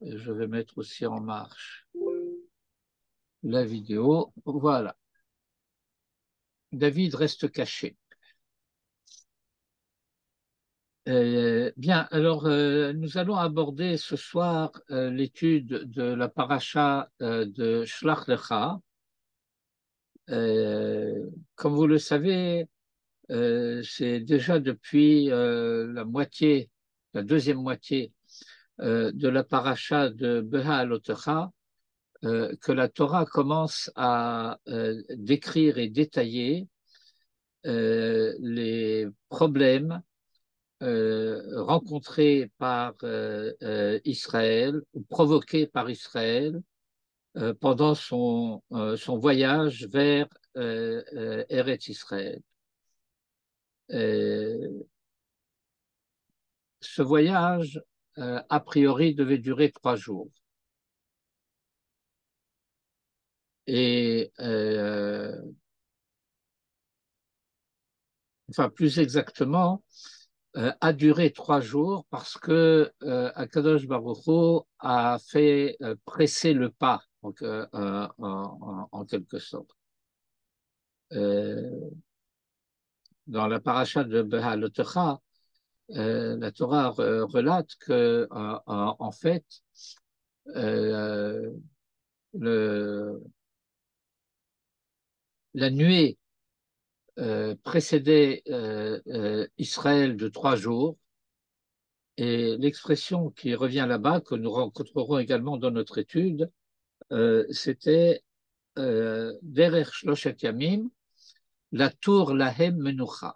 Je vais mettre aussi en marche la vidéo. Voilà. David reste caché. Bien, alors nous allons aborder ce soir l'étude de la paracha de Shlach Lecha. Comme vous le savez, c'est déjà depuis la deuxième moitié de la paracha de Beha Alotecha, que la Torah commence à décrire et détailler les problèmes rencontrés par Israël, ou provoqués par Israël pendant son voyage vers Eretz Israël. Ce voyage, a priori, devait durer 3 jours. Et enfin, plus exactement, a duré 3 jours parce que Akadosh Baruch Hu a fait presser le pas, donc, en quelque sorte. Dans la paracha de Behalotecha, la Torah relate que, en fait, euh, le, la nuée précédait Israël de 3 jours, et l'expression qui revient là-bas, que nous rencontrerons également dans notre étude, c'était Derer Shloshet Yamim, la tour Lahem Menucha.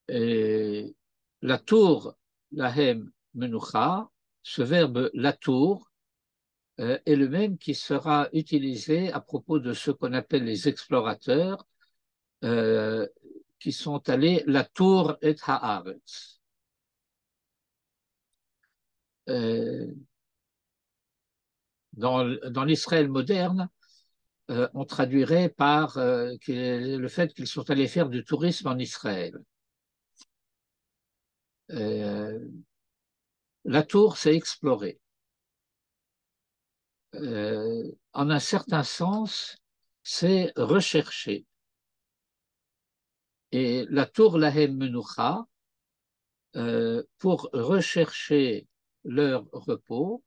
Et la tour Lahem Menucha, ce verbe la tour, est le même qui sera utilisé à propos de ce qu'on appelle les explorateurs euh, qui sont allés la tour et Haaretz. Euh, dans l'Israël moderne, on traduirait par le fait qu'ils sont allés faire du tourisme en Israël. Euh, la tour, c'est explorer. En un certain sens, c'est rechercher. Et la tour Lahem Menucha, pour rechercher leur repos,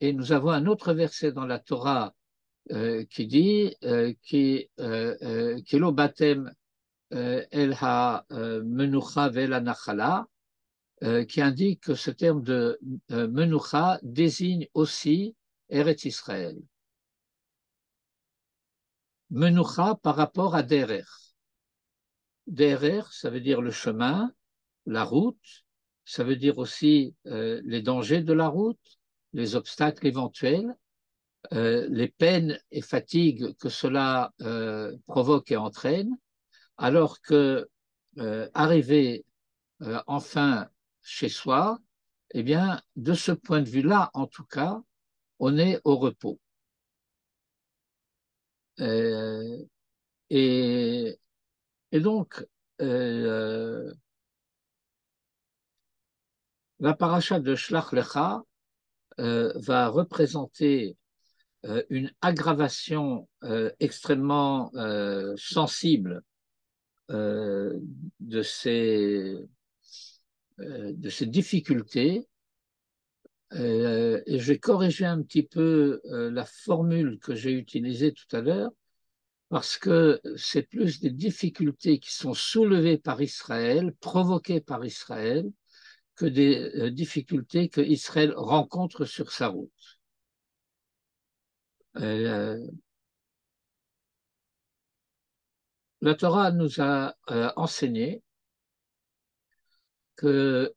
et nous avons un autre verset dans la Torah qui dit Kilo batem el ha menucha vel anachala, qui indique que ce terme de menucha désigne aussi Eretz Israël. Menucha par rapport à derer. Derer, ça veut dire le chemin, la route, ça veut dire aussi les dangers de la route, les obstacles éventuels, les peines et fatigues que cela provoque et entraîne, alors que arriver enfin chez soi, eh bien, de ce point de vue-là, en tout cas, on est au repos. Euh, et, et, donc, la paracha de Shlach Lecha va représenter une aggravation extrêmement sensible euh, de, ces, de ces difficultés. Et je vais corriger un petit peu la formule que j'ai utilisée tout à l'heure, parce que c'est plus des difficultés qui sont soulevées par Israël, provoquées par Israël, que des difficultés que Israël rencontre sur sa route. Euh, la Torah nous a enseigné que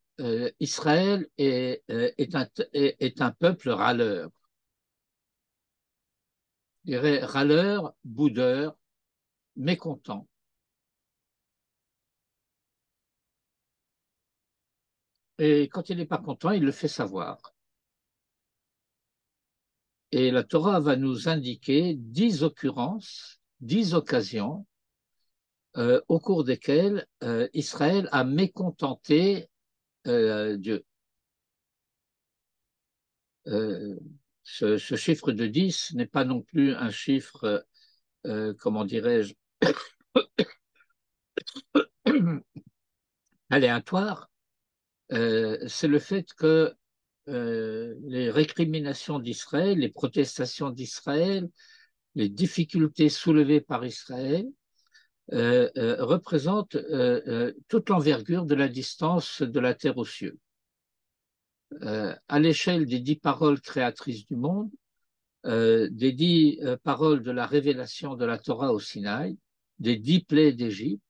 Israël est un peuple râleur. Je dirais râleur, boudeur, mécontent. Et quand il n'est pas content, il le fait savoir. Et la Torah va nous indiquer 10 occurrences, 10 occasions au cours desquelles Israël a mécontenté Dieu. euh, ce chiffre de 10 n'est pas non plus un chiffre, comment dirais-je, aléatoire. C'est le fait que les récriminations d'Israël, les protestations d'Israël, les difficultés soulevées par Israël représentent toute l'envergure de la distance de la terre aux cieux. À l'échelle des 10 paroles créatrices du monde, des 10 paroles de la révélation de la Torah au Sinaï, des 10 plaies d'Égypte,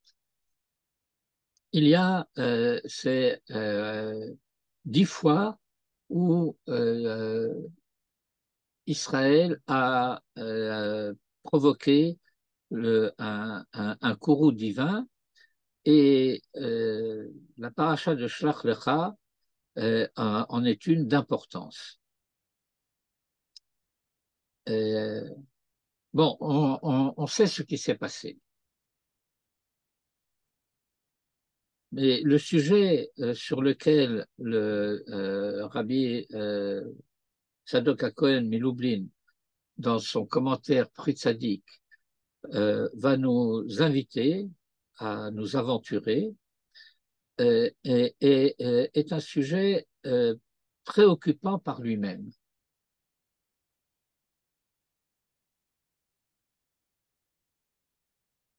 il y a ces 10 fois où Israël a provoqué un courroux divin et la paracha de Shlach Lecha en est une d'importance. Bon, on sait ce qui s'est passé. Mais le sujet sur lequel le rabbi Sadok HaKohen Milublin, dans son commentaire Pri Tzadik, va nous inviter à nous aventurer, est un sujet préoccupant par lui-même.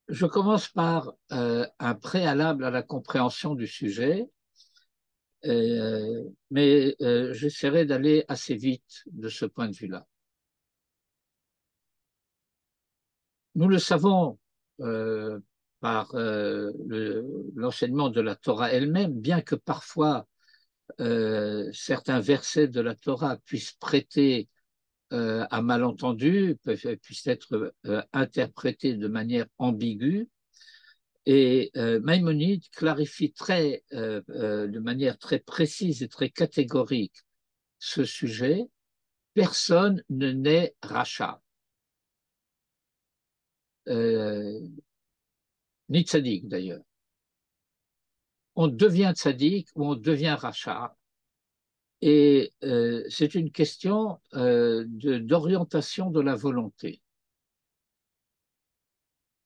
Je commence par un préalable à la compréhension du sujet, mais j'essaierai d'aller assez vite de ce point de vue-là. Nous le savons par l'enseignement de la Torah elle-même, bien que parfois certains versets de la Torah puissent prêter à malentendu, puissent être interprétés de manière ambiguë. Et Maïmonide clarifie de manière très précise et très catégorique ce sujet. Personne ne naît rachat, ni tzaddik d'ailleurs. On devient tzaddik ou on devient rachat. Et c'est une question d'orientation de la volonté.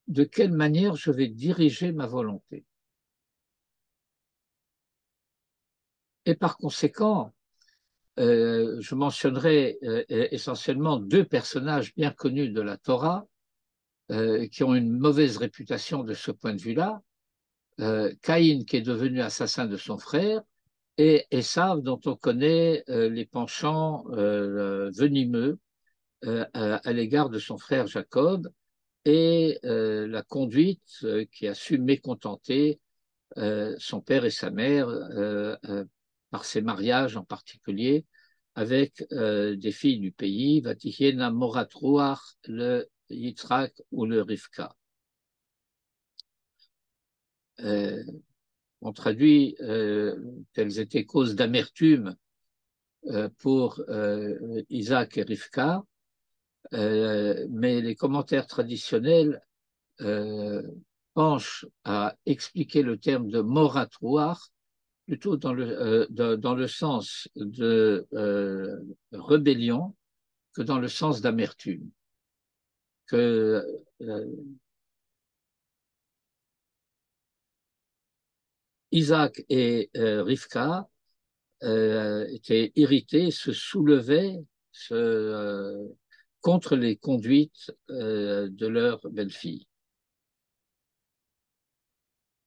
De quelle manière je vais diriger ma volonté. Et par conséquent, je mentionnerai essentiellement 2 personnages bien connus de la Torah qui ont une mauvaise réputation de ce point de vue-là. Caïn, qui est devenu assassin de son frère, et Esav, dont on connaît les penchants venimeux à l'égard de son frère Jacob, et la conduite qui a su mécontenter son père et sa mère par ses mariages en particulier avec des filles du pays, Vatihiena Moratrouach, le Yitzhak ou le Rivka. On traduit qu'elles étaient cause d'amertume pour Isaac et Rivka, mais les commentaires traditionnels penchent à expliquer le terme de moratoire plutôt dans le sens de rébellion que dans le sens d'amertume. Que Isaac et Rivka étaient irrités, se soulevaient contre les conduites de leur belle-fille.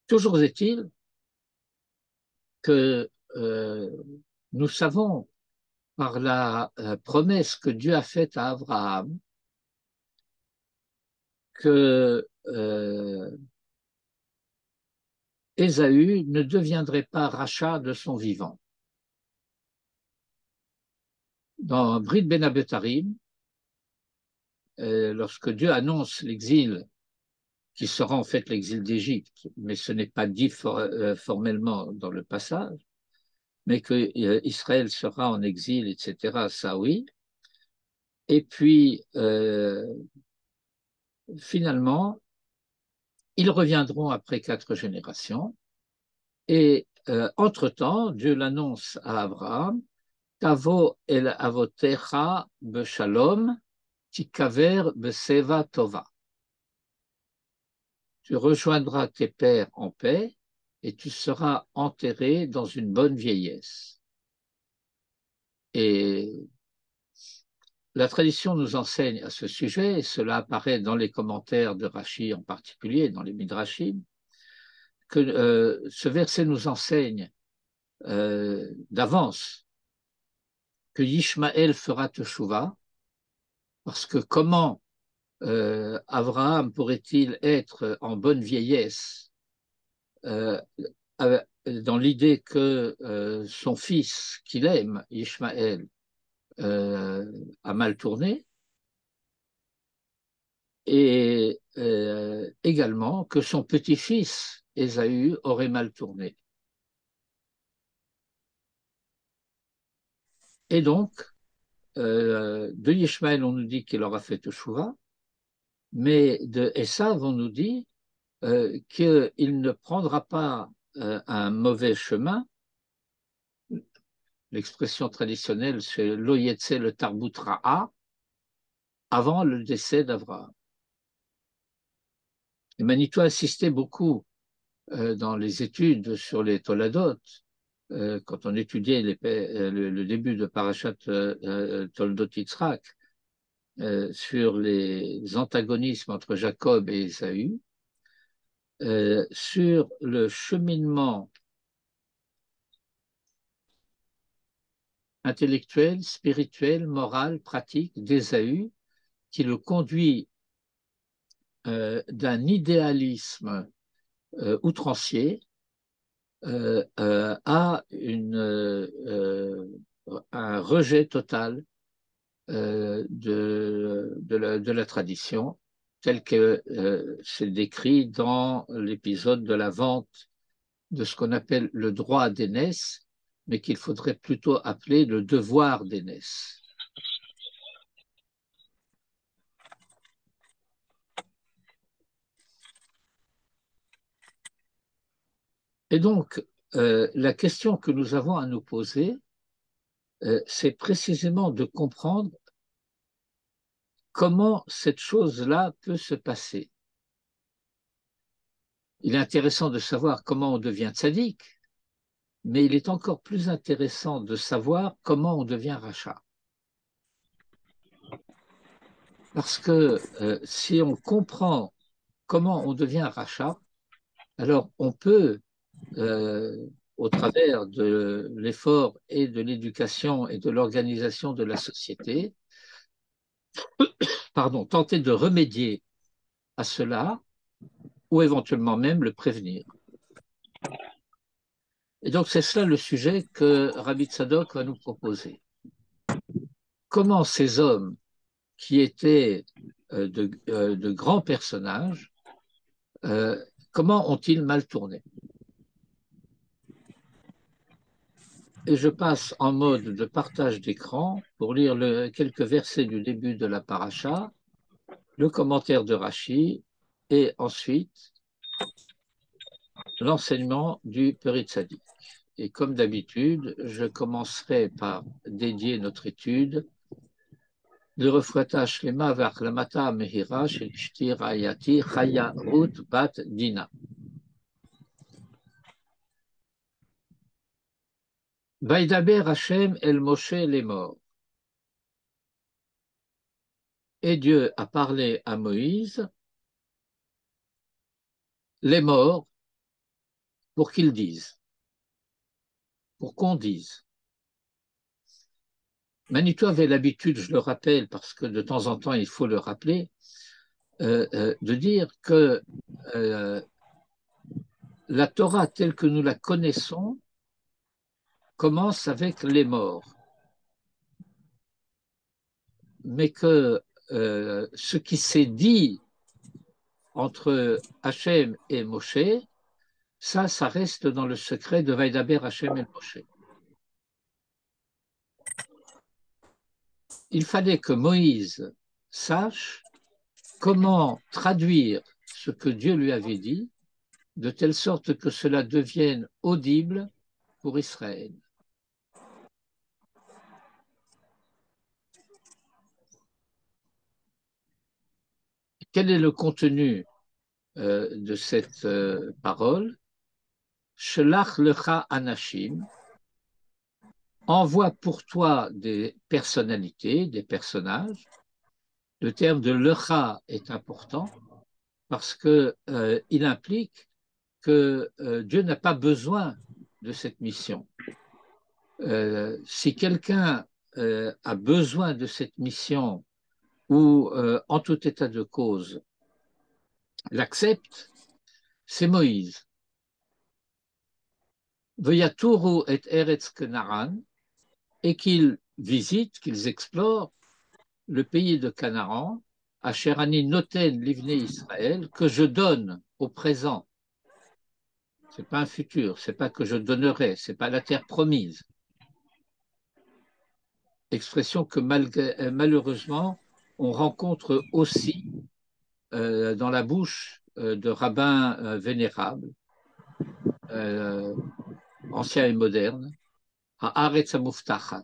Toujours est-il que nous savons par la promesse que Dieu a faite à Abraham que Ésaü ne deviendrait pas rachat de son vivant. Dans Brit Ben Abetarim, lorsque Dieu annonce l'exil, qui sera en fait l'exil d'Égypte, mais ce n'est pas dit formellement dans le passage, mais que Israël sera en exil, etc., ça oui. Et puis, finalement, ils reviendront après 4 générations. Et entre-temps, Dieu l'annonce à Abraham Tavo el avotecha beshalom, tikaver beseva tova. Tu rejoindras tes pères en paix et tu seras enterré dans une bonne vieillesse. Et la tradition nous enseigne à ce sujet, et cela apparaît dans les commentaires de Rashi en particulier, dans les Midrashim, que ce verset nous enseigne d'avance que Yishmaël fera teshuva, parce que comment Abraham pourrait-il être en bonne vieillesse dans l'idée que son fils qu'il aime, Ishmaël, a mal tourné, et également que son petit-fils, Ésaü, aurait mal tourné. Et donc, de Ishmaël, on nous dit qu'il aura fait teshuva, mais de Esav, on nous dit qu'il ne prendra pas un mauvais chemin. L'expression traditionnelle, c'est lo yetse le tarbut ra'a, avant le décès d'Abraham. Et Manito insistait beaucoup dans les études sur les Toladot, quand on étudiait le début de Parashat Toldot Yitzhak, sur les antagonismes entre Jacob et Ésaü, sur le cheminement intellectuel, spirituel, moral, pratique d'Ésaü, qui le conduit d'un idéalisme outrancier à un rejet total de la tradition, tel que c'est décrit dans l'épisode de la vente de ce qu'on appelle le droit d'aînesse, mais qu'il faudrait plutôt appeler le devoir d'aînesse. Et donc, la question que nous avons à nous poser, c'est précisément de comprendre comment cette chose-là peut se passer. Il est intéressant de savoir comment on devient tzaddik, mais il est encore plus intéressant de savoir comment on devient rachat. Parce que si on comprend comment on devient rachat, alors on peut, au travers de l'effort et de l'éducation et de l'organisation de la société, tenter de remédier à cela ou éventuellement même le prévenir. Et donc c'est cela le sujet que Rabbi Tzadok va nous proposer. Comment ces hommes qui étaient de grands personnages, comment ont-ils mal tourné? Et je passe en mode de partage d'écran pour lire quelques versets du début de la paracha, le commentaire de Rashi et ensuite l'enseignement du Peri Tzadik. Et comme d'habitude, je commencerai par dédier notre étude de refouata shlema ve'achlamata mehira shel ishti ra'ayati Chaya Ruth bat Dina. Vaïdaber Hachem el Moshe les morts. Et Dieu a parlé à Moïse les morts pour qu'ils disent, pour qu'on dise. Manitou avait l'habitude, je le rappelle parce que de temps en temps il faut le rappeler, de dire que la Torah telle que nous la connaissons commence avec les morts, mais que ce qui s'est dit entre Hachem et Moshe, ça reste dans le secret de Vaïdaber Hachem et Moshe. Il fallait que Moïse sache comment traduire ce que Dieu lui avait dit, de telle sorte que cela devienne audible pour Israël. Quel est le contenu de cette parole? Shelach lecha anashim, envoie pour toi des personnalités, des personnages. Le terme de lecha est important parce que il implique que Dieu n'a pas besoin de cette mission. Si quelqu'un a besoin de cette mission ou en tout état de cause l'accepte, c'est Moïse. Veyatouru et Eretz Kenaran, et qu'ils visitent, qu'ils explorent le pays de Canaan, Asherani Noten Livne Israël, que je donne au présent. Ce n'est pas un futur, ce n'est pas que je donnerai, ce n'est pas la terre promise. Expression que malheureusement on rencontre aussi dans la bouche de rabbins vénérables, anciens et modernes, Haaretz Hamuftachat.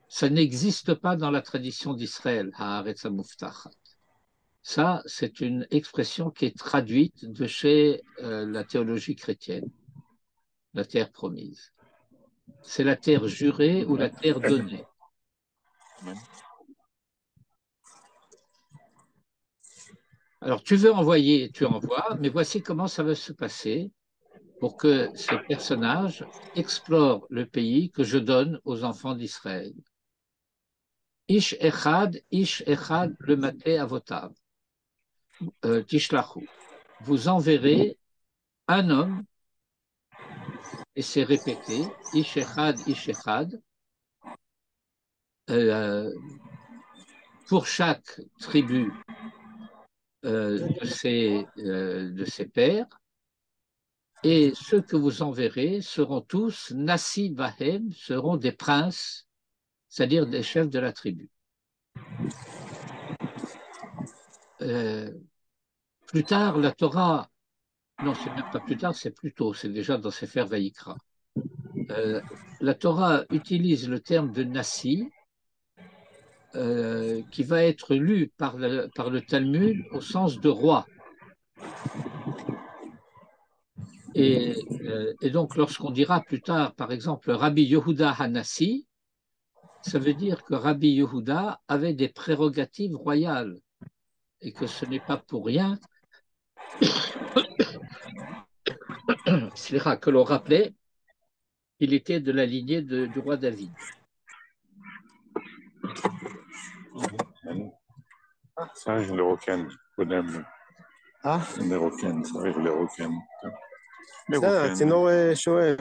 Ça n'existe pas dans la tradition d'Israël, Haaretz Hamuftachat. Ça, c'est une expression qui est traduite de chez la théologie chrétienne, la terre promise. C'est la terre jurée ou la terre donnée. Alors, tu veux envoyer, tu envoies, mais voici comment ça va se passer pour que ces personnages explorent le pays que je donne aux enfants d'Israël. Ish echad le maté avotav, tishlachu. Vous enverrez un homme, et c'est répété, ish echad, pour chaque tribu de ses pères, et ceux que vous enverrez seront tous Nassi Vahem, seront des princes, c'est-à-dire des chefs de la tribu. Plus tard, la Torah, non, c'est même pas plus tard, c'est plus tôt, c'est déjà dans Sefer Vaïkra. La Torah utilise le terme de Nassi, qui va être lu par le Talmud au sens de roi. Et donc, lorsqu'on dira plus tard, par exemple, Rabbi Yehuda Hanassi, ça veut dire que Rabbi Yehuda avait des prérogatives royales et que ce n'est pas pour rien que l'on rappelait qu'il était de la lignée du roi David. צריך לרוקן קודם. לרוקן, צריך לרוקן. בסדר, הצינור שואב.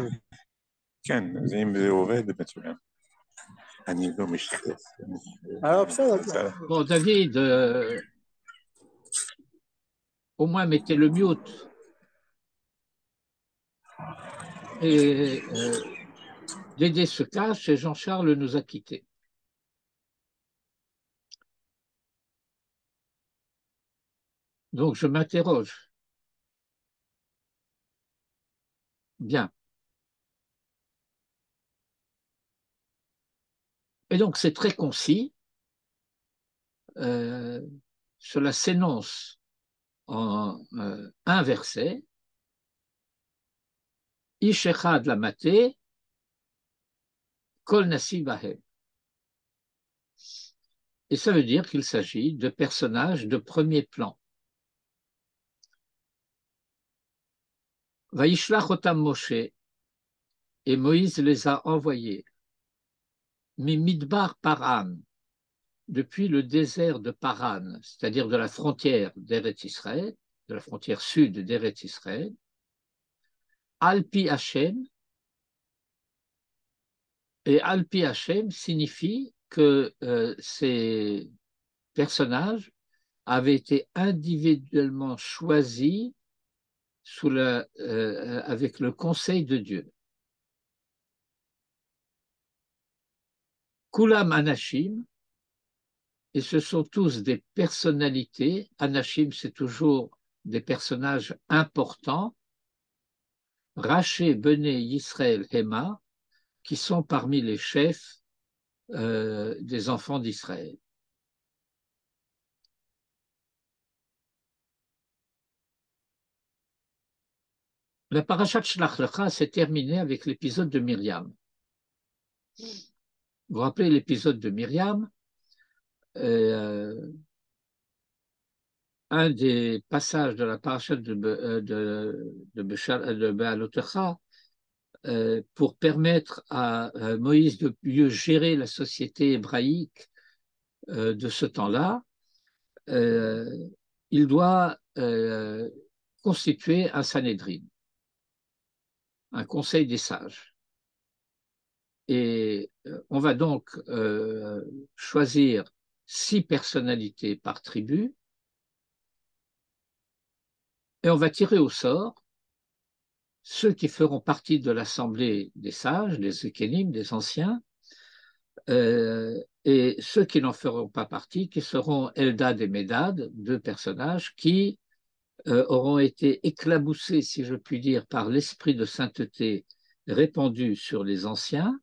כן, אז אם זה עובד, מצוין. אני לא משתתף. בסדר. Bon, David, au moins mettez le mute. Et Dédé se cache et Jean-Charles nous a quittés. Donc je m'interroge. Bien. Et donc c'est très concis. Cela s'énonce en un verset. Ish echad la maté, kol nasi bahem. Et ça veut dire qu'il s'agit de personnages de premier plan. Vaishlach otam Moshe, et Moïse les a envoyés. Mimidbar Paran, depuis le désert de Paran, c'est-à-dire de la frontière d'Eretz Israël, de la frontière sud d'Eretz Israël, Alpi Hashem, et Alpi Hashem signifie que ces personnages avaient été individuellement choisis avec le conseil de Dieu. Kulam Anashim, et ce sont tous des personnalités. Anashim, c'est toujours des personnages importants. Raché, Bené, Yisraël, Hema, qui sont parmi les chefs des enfants d'Israël. La parasha de Shlach Lecha s'est terminée avec l'épisode de Myriam. Vous vous rappelez l'épisode de Myriam? Un des passages de la parasha de Be'alotecha pour permettre à Moïse de mieux gérer la société hébraïque de ce temps-là, il doit constituer un Sanhédrin, un conseil des sages. Et on va donc choisir 6 personnalités par tribu et on va tirer au sort ceux qui feront partie de l'assemblée des sages, des Ekénim, des anciens, et ceux qui n'en feront pas partie, qui seront Eldad et Médad, 2 personnages qui auront été éclaboussés, si je puis dire, par l'esprit de sainteté répandu sur les anciens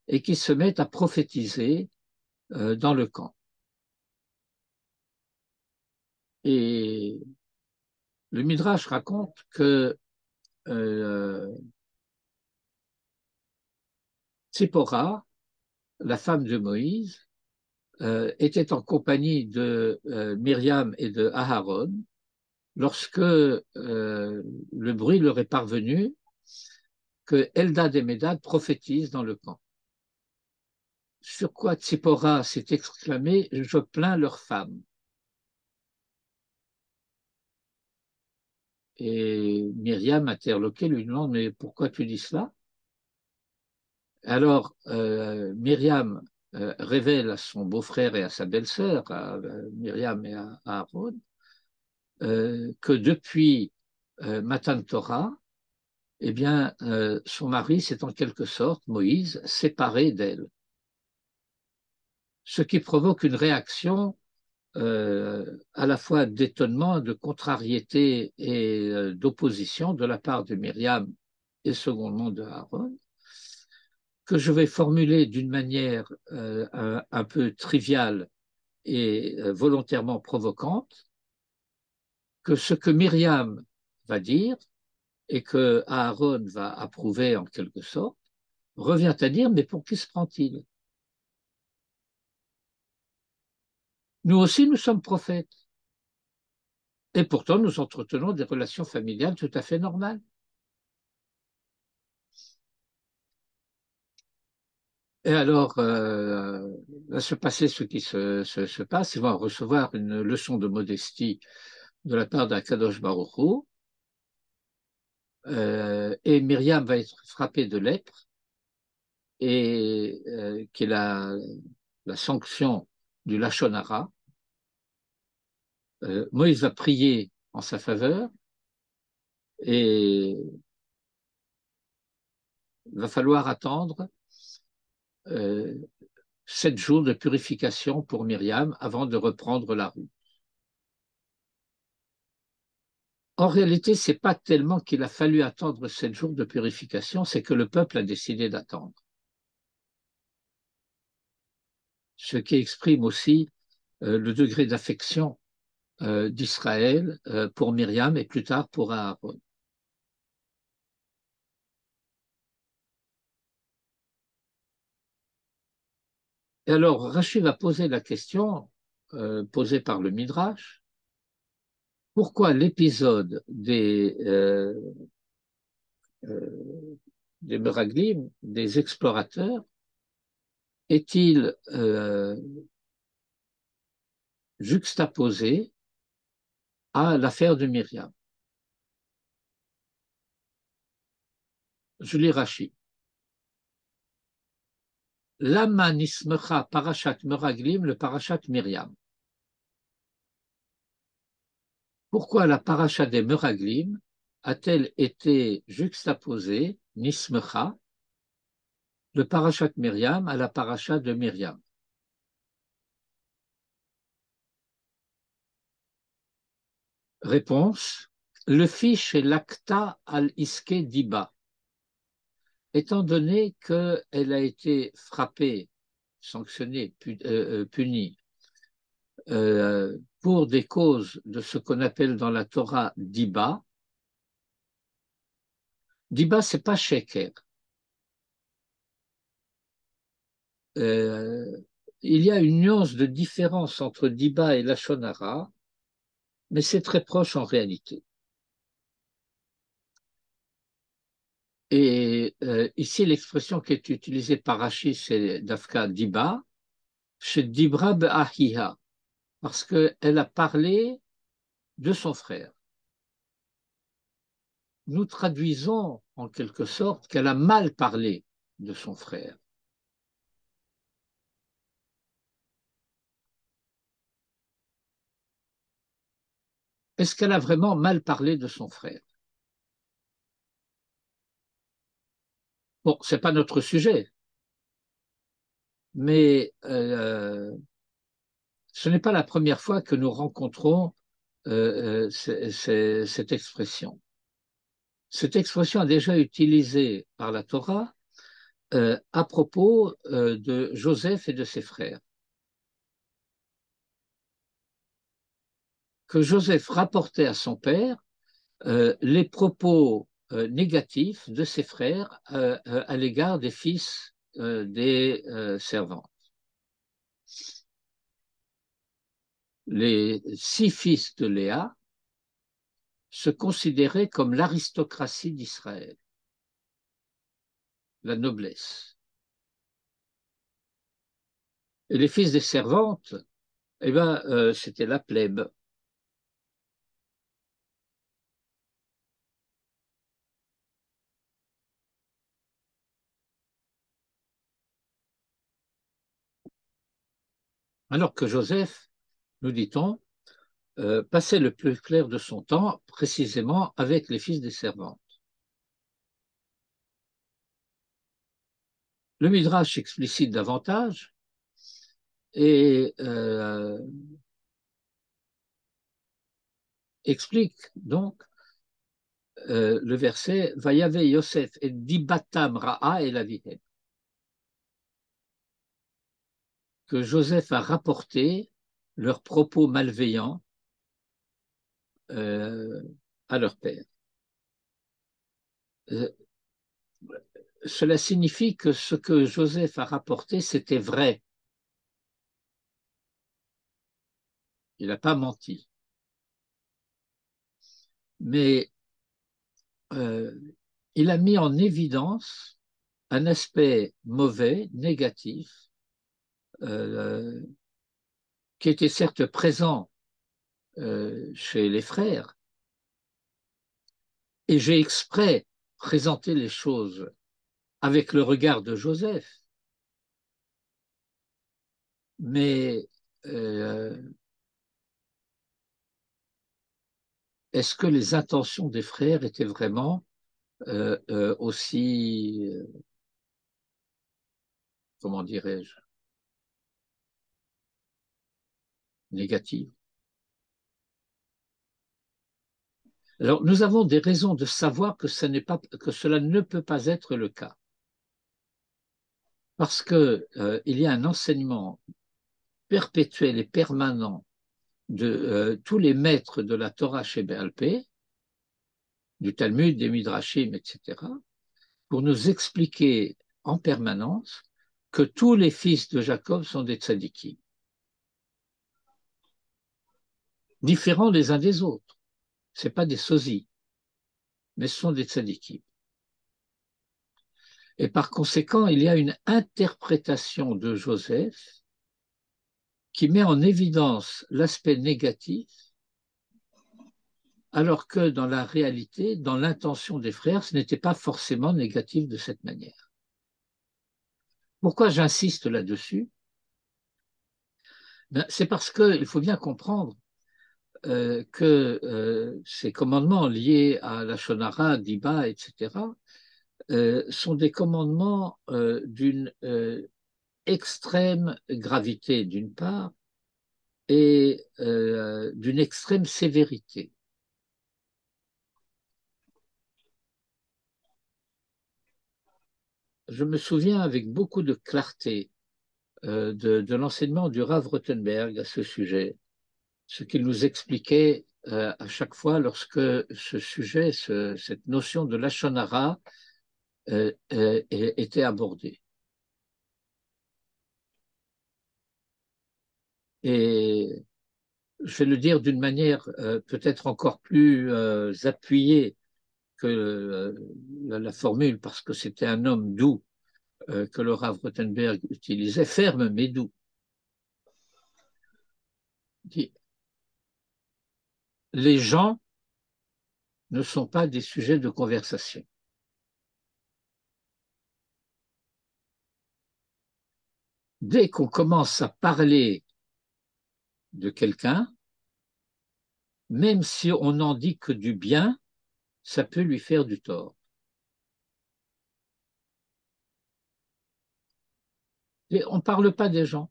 et qui se mettent à prophétiser dans le camp. Et le Midrash raconte que Tzipora, la femme de Moïse, était en compagnie de Myriam et de Aharon lorsque le bruit leur est parvenu que Eldad et Médad prophétisent dans le camp. Sur quoi Tzipora s'est exclamé « Je plains leurs femmes ». Et Myriam, interloquée, lui demande « Mais pourquoi tu dis cela ?» Alors, Myriam révèle à son beau-frère et à sa belle-sœur, à Myriam et à Aaron, que depuis Matan Torah, eh bien, son mari s'est en quelque sorte, Moïse, séparé d'elle. Ce qui provoque une réaction à la fois d'étonnement, de contrariété et d'opposition de la part de Myriam et secondement de Aaron, que je vais formuler d'une manière un peu triviale et volontairement provocante, que ce que Myriam va dire et que Aaron va approuver en quelque sorte, revient à dire, mais pour qui se prend-il? Nous aussi, nous sommes prophètes. Et pourtant, nous entretenons des relations familiales tout à fait normales. Et alors, va se passer ce qui se passe, ils vont recevoir une leçon de modestie de la part d'Akadosh Baruch Hu, et Myriam va être frappée de lèpre, et qui est la sanction du Lachon Hara. Moïse va prier en sa faveur, et il va falloir attendre 7 jours de purification pour Myriam avant de reprendre la route. En réalité, ce n'est pas tellement qu'il a fallu attendre 7 jours de purification, c'est que le peuple a décidé d'attendre. Ce qui exprime aussi le degré d'affection d'Israël pour Myriam et plus tard pour Aaron. Et alors, Rashi va poser la question posée par le Midrash. Pourquoi l'épisode des Meraglim, des explorateurs, est-il juxtaposé à l'affaire de Myriam? Je lis Rashi. Lama nismecha parashat Meraglim, le parashat Myriam. Pourquoi la paracha des Meraglim a-t-elle été juxtaposée, nismecha, le parashat Myriam à la paracha de Myriam? Réponse, le fiche est l'acta al-iske diba. Étant donné qu'elle a été frappée, sanctionnée, punie, pour des causes de ce qu'on appelle dans la Torah diba, Diba, c'est pas sheker. Il y a une nuance de différence entre Diba et Lachon Hara, mais c'est très proche en réalité. Et ici, l'expression qui est utilisée par Rashi, c'est Dafka Diba, chez Dibra Be'ahiha, parce qu'elle a parlé de son frère. Nous traduisons en quelque sorte qu'elle a mal parlé de son frère. Est-ce qu'elle a vraiment mal parlé de son frère? Bon, ce n'est pas notre sujet, mais ce n'est pas la première fois que nous rencontrons cette expression. Cette expression est déjà utilisée par la Torah à propos de Joseph et de ses frères. Que Joseph rapportait à son père les propos négatifs de ses frères à l'égard des fils des servantes. Les 6 fils de Léa se considéraient comme l'aristocratie d'Israël, la noblesse. Et les fils des servantes, eh ben, c'était la plèbe. Alors que Joseph, nous dit-on, passait le plus clair de son temps précisément avec les fils des servantes. Le Midrash explicite davantage et explique donc le verset Vayave Yosef et dibatam ra'a et la vihem, que Joseph a rapporté leurs propos malveillants à leur père. Cela signifie que ce que Joseph a rapporté, c'était vrai. Il n'a pas menti. Mais il a mis en évidence un aspect mauvais, négatif, qui était certes présent chez les frères. Et j'ai exprès présenté les choses avec le regard de Joseph. Mais est-ce que les intentions des frères étaient vraiment aussi, comment dirais-je, négatives? Alors, nous avons des raisons de savoir que cela ne peut pas être le cas. Parce qu'il y a un enseignement perpétuel et permanent de tous les maîtres de la Torah chez Béal Pé, du Talmud, des Midrashim, etc., pour nous expliquer en permanence que tous les fils de Jacob sont des tzadikim, différents les uns des autres. Ce n'est pas des sosies, mais ce sont des tzadikim. Et par conséquent, il y a une interprétation de Joseph qui met en évidence l'aspect négatif, alors que dans la réalité, dans l'intention des frères, ce n'était pas forcément négatif de cette manière. Pourquoi j'insiste là-dessus? C'est parce qu'il faut bien comprendre que ces commandements liés à la Shonara, Diba, etc., sont des commandements d'une extrême gravité d'une part et d'une extrême sévérité. Je me souviens avec beaucoup de clarté de l'enseignement du Rav Rothenberg à ce sujet, ce qu'il nous expliquait à chaque fois lorsque ce sujet, cette notion de lashon hara était abordée. Et je vais le dire d'une manière peut-être encore plus appuyée que la formule, parce que c'était un homme doux que le Rav Rothenberg utilisait, ferme mais doux. Les gens ne sont pas des sujets de conversation. Dès qu'on commence à parler de quelqu'un, même si on n'en dit que du bien, ça peut lui faire du tort. Et on ne parle pas des gens.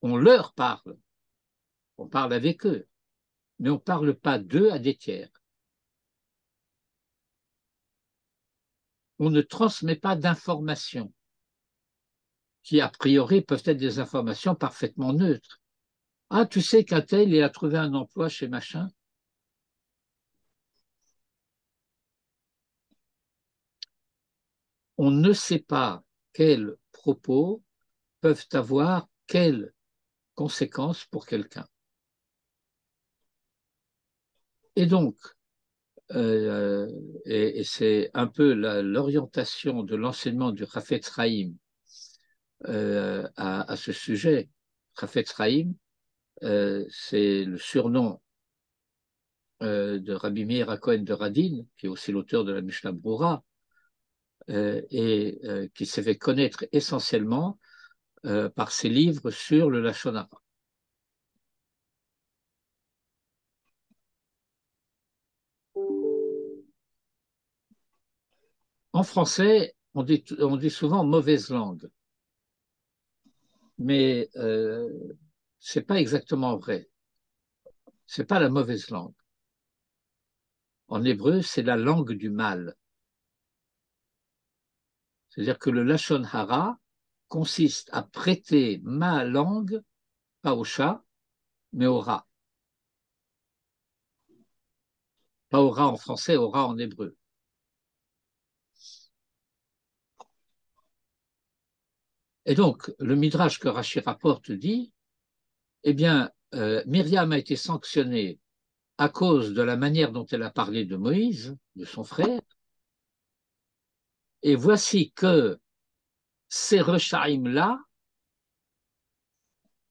On leur parle. On parle avec eux. Mais on ne parle pas d'eux à des tiers. On ne transmet pas d'informations qui, a priori, peuvent être des informations parfaitement neutres. Ah, tu sais qu'un tel, il a trouvé un emploi chez machin. On ne sait pas quels propos peuvent avoir quelles conséquences pour quelqu'un. Et donc, et c'est un peu l'orientation de l'enseignement du Chafetz Chaim à ce sujet. Chafetz Chaim, c'est le surnom de Rabbi Meir HaKohen de Radin, qui est aussi l'auteur de la Mishnah Brura, et qui s'est fait connaître essentiellement par ses livres sur le Lashon Hara. En français, on dit souvent mauvaise langue, mais ce n'est pas exactement vrai. Ce n'est pas la mauvaise langue. En hébreu, c'est la langue du mal. C'est-à-dire que le Lashon Hara consiste à prêter ma langue, pas au chat, mais au rat. Pas au rat en français, au rat en hébreu. Et donc, le Midrash que Rashi rapporte dit, eh bien, Myriam a été sanctionnée à cause de la manière dont elle a parlé de Moïse, de son frère, et voici que ces Rechaïm-là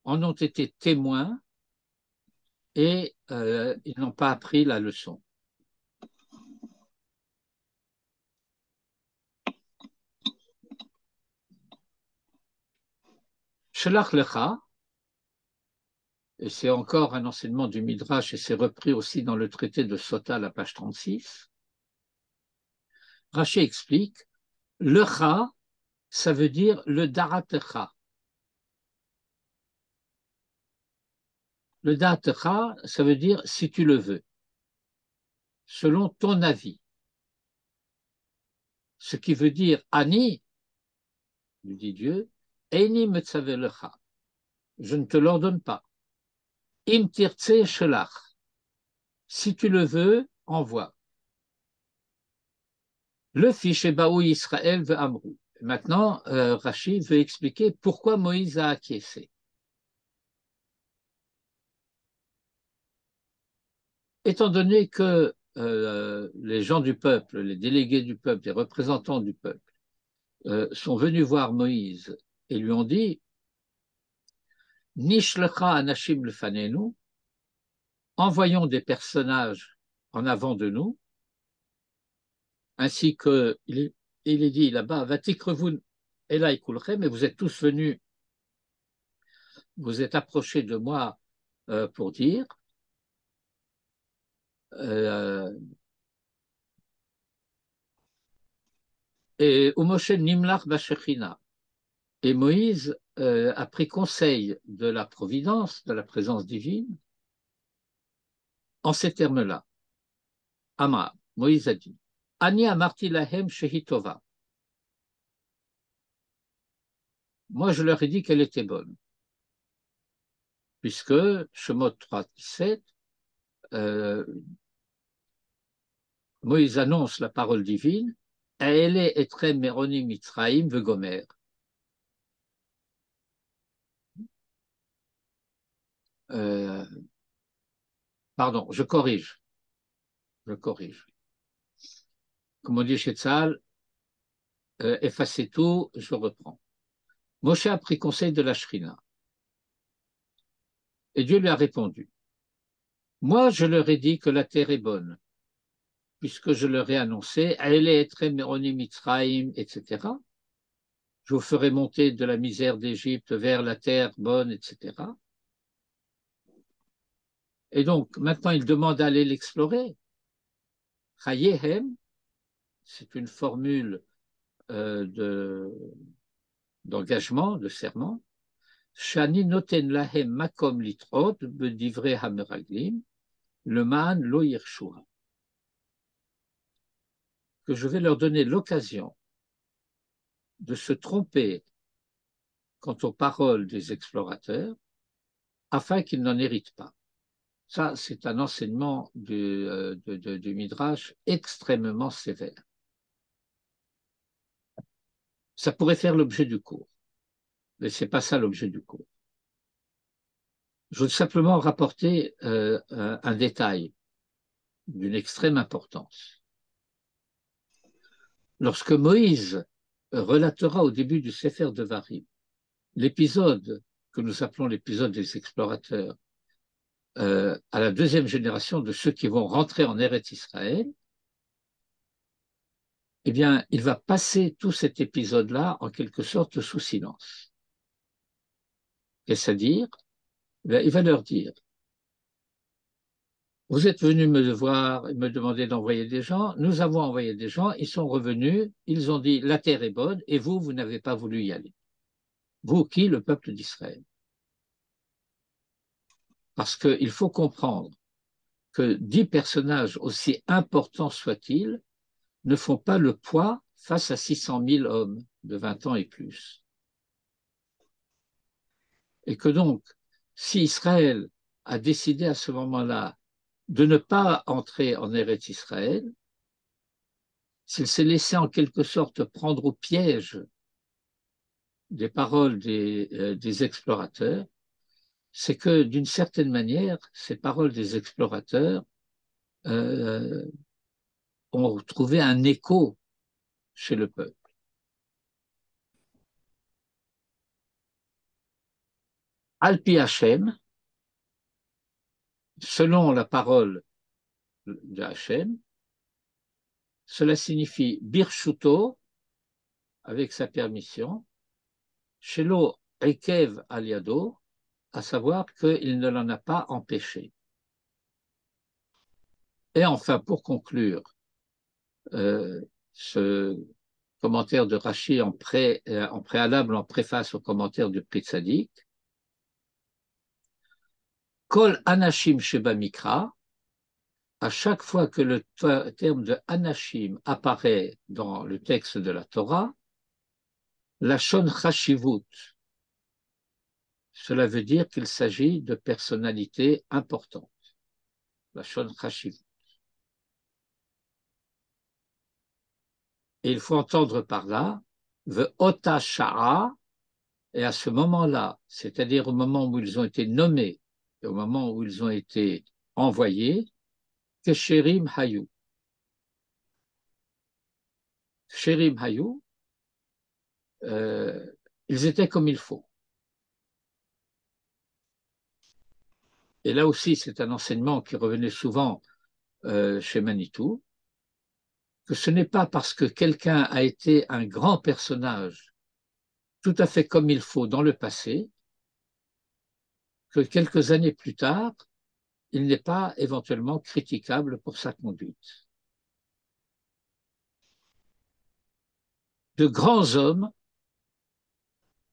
en ont été témoins et ils n'ont pas appris la leçon. Shelach lecha, et c'est encore un enseignement du Midrash et c'est repris aussi dans le traité de Sota, la page 36, Rashi explique, lecha, ça veut dire le daratecha. Le daratecha, ça veut dire si tu le veux, selon ton avis. Ce qui veut dire ani, lui dit Dieu, eini metzavelecha, je ne te l'ordonne pas. Im tirtse shelach, si tu le veux, envoie. Le fiche Baou Israël veut Amrou. Maintenant, Rashi veut expliquer pourquoi Moïse a acquiescé. Étant donné que les gens du peuple, les délégués du peuple, les représentants du peuple, sont venus voir Moïse et lui ont dit Nishlecha anashim lefanenu, envoyons des personnages en avant de nous, ainsi que il est dit là-bas Vatikrevun elai kulchem, mais vous êtes tous venus, vous êtes approchés de moi pour dire et Moshe Nimlach Bashechina. Et Moïse a pris conseil de la providence, de la présence divine, en ces termes-là. Amar, Moïse a dit, Ani amarti lahem shehitova. Moi, je leur ai dit qu'elle était bonne. puisque Shemot 3:17, Moïse annonce la parole divine, Elle est etrem meroni mitzraim vegomer. Pardon, je corrige. Comme on dit chez Tzal, effacez tout, je reprends. Moshe a pris conseil de la Shrina. Et Dieu lui a répondu. Moi, je leur ai dit que la terre est bonne, puisque je leur ai annoncé, Elle est etrem meroni mitzraim, etc. Je vous ferai monter de la misère d'Égypte vers la terre bonne, etc. Et donc, maintenant, il demande d'aller l'explorer. Chayehem, c'est une formule d'engagement, de serment. Shani noten lahem makom litrot bedivrei hameraglim, leman lo yirshua. Que je vais leur donner l'occasion de se tromper quant aux paroles des explorateurs, afin qu'ils n'en héritent pas. Ça, c'est un enseignement du Midrash extrêmement sévère. Ça pourrait faire l'objet du cours, mais ce n'est pas ça l'objet du cours. Je veux simplement rapporter un détail d'une extrême importance. Lorsque Moïse relatera au début du Sefer Devarim l'épisode que nous appelons l'épisode des explorateurs, à la deuxième génération de ceux qui vont rentrer en Eretz Israël, eh bien, il va passer tout cet épisode-là en quelque sorte sous silence. Qu'est-ce à dire? Il va leur dire, vous êtes venus me voir et me demander d'envoyer des gens, nous avons envoyé des gens, ils sont revenus, ils ont dit la terre est bonne et vous, vous n'avez pas voulu y aller. Vous qui, le peuple d'Israël? Parce qu'il faut comprendre que 10 personnages, aussi importants soient-ils, ne font pas le poids face à 600 000 hommes de 20 ans et plus. Et que donc, si Israël a décidé à ce moment-là de ne pas entrer en Eretz Israël, s'il s'est laissé en quelque sorte prendre au piège des paroles des explorateurs, c'est que d'une certaine manière, ces paroles des explorateurs ont trouvé un écho chez le peuple. Al-Pi Hashem, selon la parole de Hashem, cela signifie Birshuto, avec sa permission, Shelo Ekev Aliado, à savoir qu'il ne l'en a pas empêché. Et enfin, pour conclure, ce commentaire de Rashi en préalable, en préface au commentaire du Pri Tzadik, Kol Anashim Sheba Mikra, à chaque fois que le terme de Anashim apparaît dans le texte de la Torah, la Shon Chashivut, cela veut dire qu'il s'agit de personnalités importantes. La Shon Chashivut. Et il faut entendre par là, Ve'ota Sha'a, et à ce moment-là, c'est-à-dire au moment où ils ont été nommés, et au moment où ils ont été envoyés, Kesherim Hayu. Sherim Hayu, ils étaient comme il faut. Et là aussi, c'est un enseignement qui revenait souvent chez Manitou, que ce n'est pas parce que quelqu'un a été un grand personnage tout à fait comme il faut dans le passé, que quelques années plus tard, il n'est pas éventuellement critiquable pour sa conduite. De grands hommes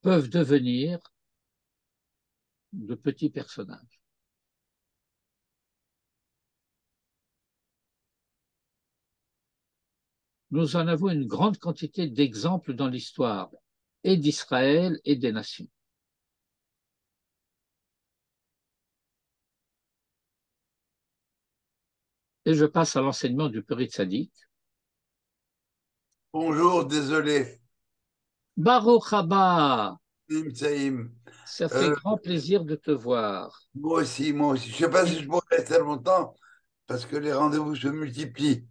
peuvent devenir de petits personnages. Nous en avons une grande quantité d'exemples dans l'histoire, et d'Israël et des nations. Et je passe à l'enseignement du Peri Tzadik. Bonjour, désolé. Baruch haba, Saïm. ça fait grand plaisir de te voir. Moi aussi, moi aussi. Je ne sais pas si je pourrais rester longtemps parce que les rendez-vous se multiplient.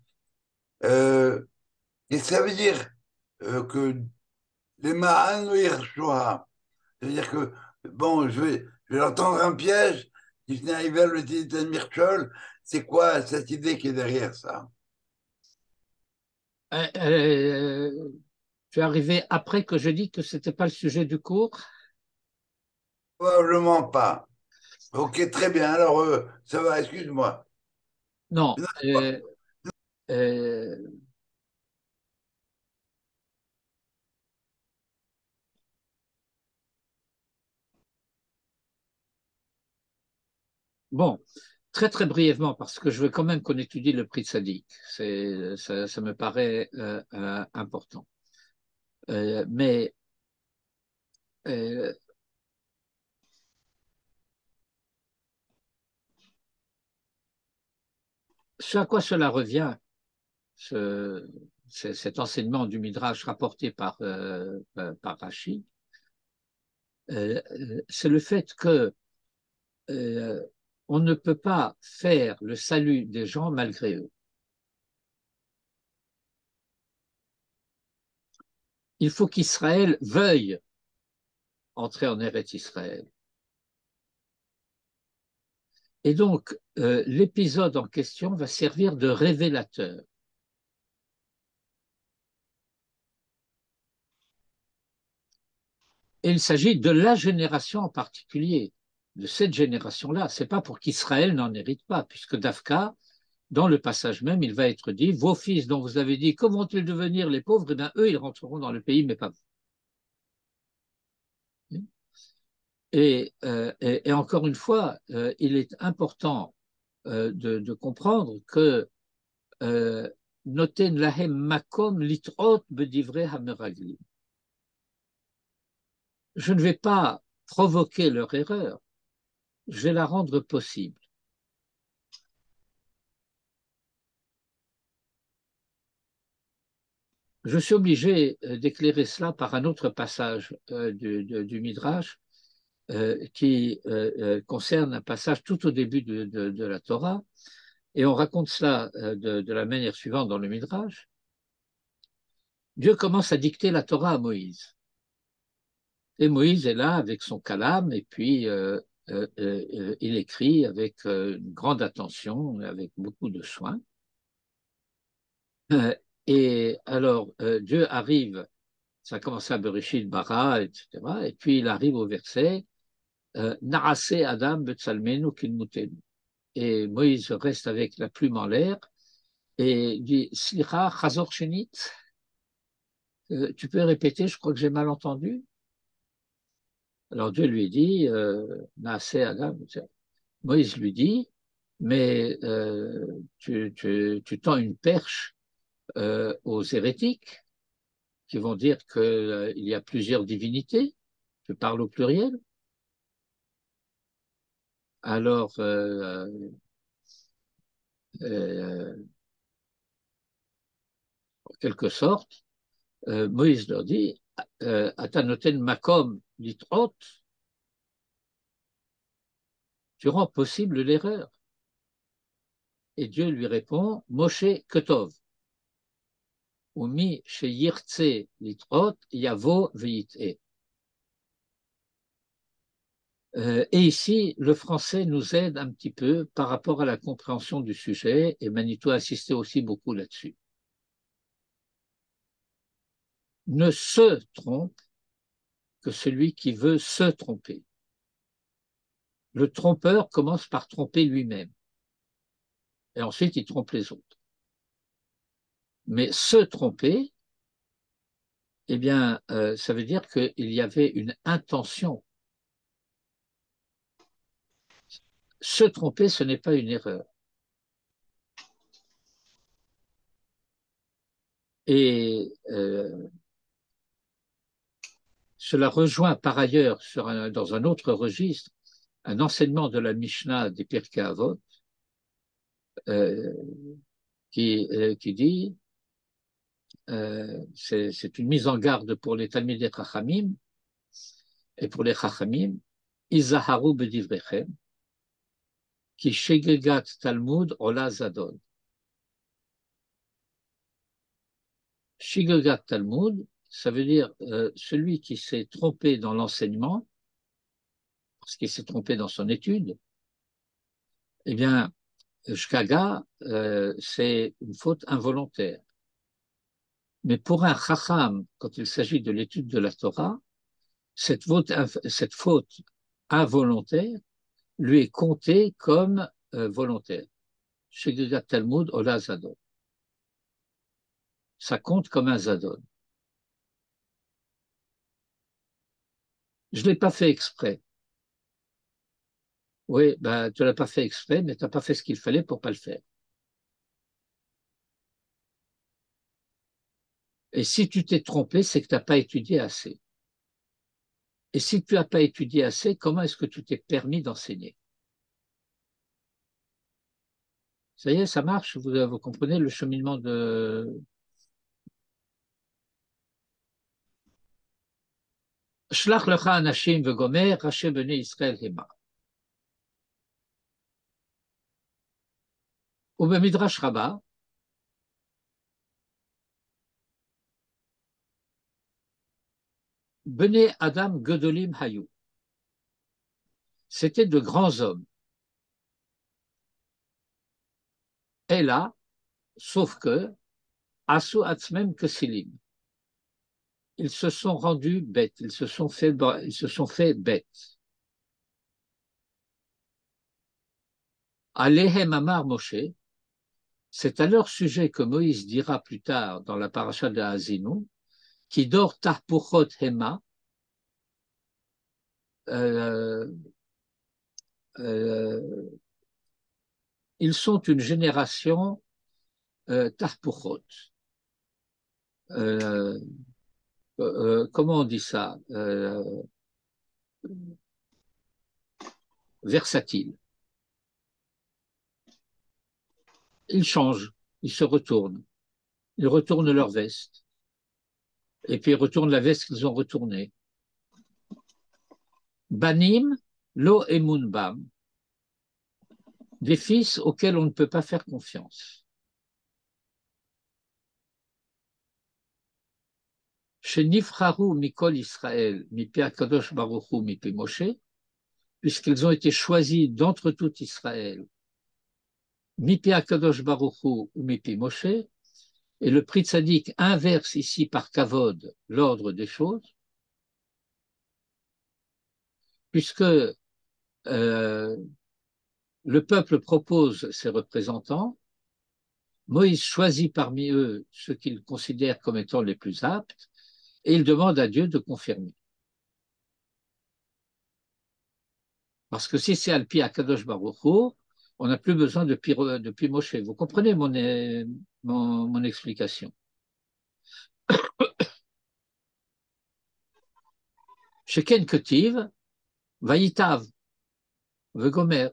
Euh, et ça veut dire que les Ma'an Shoah, ça veut dire que, bon, je vais leur tendre un piège qui venait arriver à le titre Mirchol. C'est quoi cette idée qui est derrière ça? Euh, euh, tu es arrivé après que je dis que ce n'était pas le sujet du cours? Probablement pas. Ok, très bien. Alors, ça va, excuse-moi. Non. Euh, bon, très très brièvement, parce que je veux quand même qu'on étudie le prix sadique. Ça me paraît important. Mais euh, ce à quoi cela revient, cet enseignement du Midrash rapporté par Rashi, c'est le fait que on ne peut pas faire le salut des gens malgré eux. Il faut qu'Israël veuille entrer en Eretz Israël. Et donc, l'épisode en question va servir de révélateur. Et il s'agit de la génération en particulier, de cette génération-là. Ce n'est pas pour qu'Israël n'en hérite pas, puisque Dafka, dans le passage même, il va être dit, vos fils dont vous avez dit, comment vont-ils devenir les pauvres? Eh bien, eux, ils rentreront dans le pays, mais pas vous. Et encore une fois, il est important de comprendre que noten lahem makom litrot bedivre hameraglim. Je ne vais pas provoquer leur erreur, je vais la rendre possible. Je suis obligé d'éclairer cela par un autre passage du Midrash qui concerne un passage tout au début de la Torah. Et on raconte cela de la manière suivante dans le Midrash. Dieu commence à dicter la Torah à Moïse. Et Moïse est là avec son calame et puis il écrit avec une grande attention, avec beaucoup de soin. Et alors Dieu arrive, ça commence à Bereshit Bara, etc. Et puis il arrive au verset Narase Adam Betsalmenu Kilmutenu. Et Moïse reste avec la plume en l'air et dit Slicha Chazor Shenit. Tu peux répéter, je crois que j'ai mal entendu. Alors Dieu lui dit, Naase Adam, Moïse lui dit, mais tu tends une perche aux hérétiques qui vont dire qu'il y a plusieurs divinités, tu parles au pluriel. Alors, en quelque sorte, Moïse leur dit, Atanoten makom litrot, tu rends possible l'erreur. Et Dieu lui répond, Moshe Ketov. Umi sheyirtse litrot yavo veit'e. Et ici, le français nous aide un petit peu par rapport à la compréhension du sujet, et Manitou a insisté aussi beaucoup là-dessus. Ne se trompe que celui qui veut se tromper. Le trompeur commence par tromper lui-même, et ensuite il trompe les autres. Mais se tromper, eh bien, ça veut dire qu'il y avait une intention. Se tromper, ce n'est pas une erreur. Et cela rejoint par ailleurs dans un autre registre un enseignement de la Mishnah des Pirkei Avot euh, qui dit, c'est une mise en garde pour les Talmidei Chachamim et pour les Chachamim, Izaharu bedivrechem, qui shegegat Talmud ola zadon. Shegegat Talmud, ça veut dire celui qui s'est trompé dans l'enseignement, parce qu'il s'est trompé dans son étude, eh bien, shkaga, c'est une faute involontaire. Mais pour un chacham, quand il s'agit de l'étude de la Torah, cette faute involontaire lui est comptée comme volontaire. Shegegat Talmud ola zadon. Ça compte comme un zadon. Je ne l'ai pas fait exprès. Oui, ben, tu ne l'as pas fait exprès, mais tu n'as pas fait ce qu'il fallait pour ne pas le faire. Et si tu t'es trompé, c'est que tu n'as pas étudié assez. Et si tu n'as pas étudié assez, comment est-ce que tu t'es permis d'enseigner? Ça y est, ça marche, vous comprenez le cheminement de... Shlach lecha anashim vegomer, Hashem bnei Israël hema. Ou b'midrash Rabbah, Bnei Adam Gedolim Hayou. C'était de grands hommes. Et là, sauf que, Asu Atzmem Kesilim. Ils se sont rendus bêtes, ils se sont fait bêtes. Alehem Amar Moshe, c'est à leur sujet que Moïse dira plus tard dans la paracha de Haazinu, qui dort Tarpuchot Hema, ils sont une génération Tarpuchot. Comment on dit ça? Versatile. Ils changent, ils se retournent. Ils retournent leur veste. Et puis ils retournent la veste qu'ils ont retournée. Banim, lo emun bam. Des fils auxquels on ne peut pas faire confiance. Chez Nifraru Mikol Israël, Mipi Akadosh Baruchu, Mipi Moshe, puisqu'ils ont été choisis d'entre tout Israël, Mipi Akadosh Baruchu ou Mipi Moshe, et le prix tzaddik inverse ici par Kavod l'ordre des choses, puisque le peuple propose ses représentants, Moïse choisit parmi eux ceux qu'il considère comme étant les plus aptes, et il demande à Dieu de confirmer. Parce que si c'est Alpi Akadosh Baruch Hu, on n'a plus besoin de Moshe. Vous comprenez mon explication? Chez Ken Ketiv, Vaïtav, Vegomer,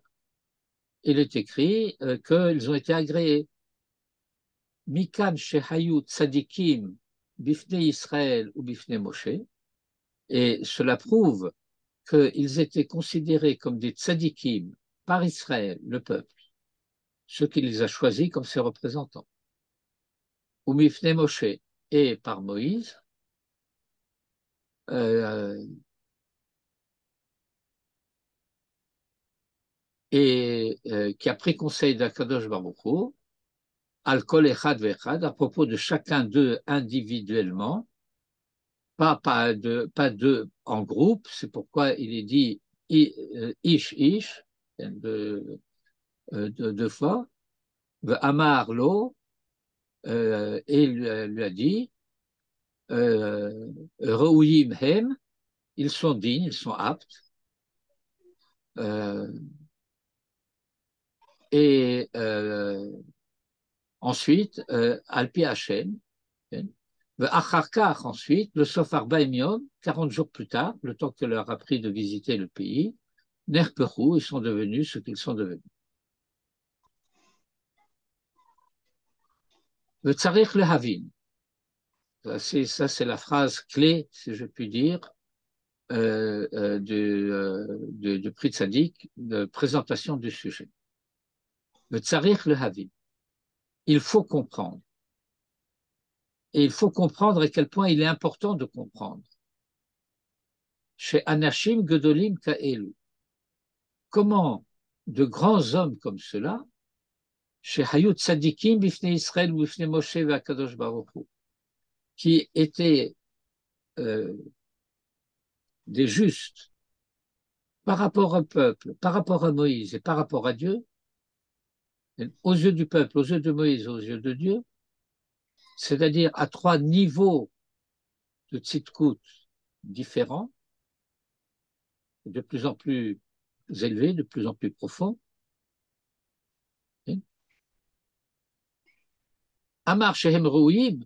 il est écrit qu'ils ont été agréés. Mikan Shehayu Tzadikim Bifne Israël ou Bifne Moshe, et cela prouve qu'ils étaient considérés comme des tzadikim par Israël, le peuple, ceux qui les a choisis comme ses représentants, ou Bifne Moshe, et par Moïse, qui a pris conseil d'Akadosh Baruch Hu, al kol echad ve'echad, à propos de chacun d'eux individuellement, pas deux en groupe, c'est pourquoi il est dit ish, deux fois, Amar lo, et il lui a dit, Re'uyim hem, ils sont dignes, ils sont aptes, et ensuite, Alpi Hashem, ensuite, le Sofar Baimion, 40 jours plus tard, le temps que leur a pris de visiter le pays, Nerperu, ils sont devenus ce qu'ils sont devenus. Le tzarich le havin. Ça, c'est la phrase clé, si je puis dire, du prix de Tzadik, de présentation du sujet. Le tzarich le havin. Il faut comprendre. Et il faut comprendre à quel point il est important de comprendre. Chez Anashim Gedolim Ka'elu. Comment de grands hommes comme cela, chez Hayut Tzadikim Bifne Israël Bifne Moshe Vakadosh Baruch Hu, qui étaient des justes par rapport au peuple, par rapport à Moïse et par rapport à Dieu, aux yeux du peuple, aux yeux de Moïse, aux yeux de Dieu, c'est-à-dire à trois niveaux de tzidkout différents, de plus en plus élevés, de plus en plus profonds. Amar Shehem Rouim,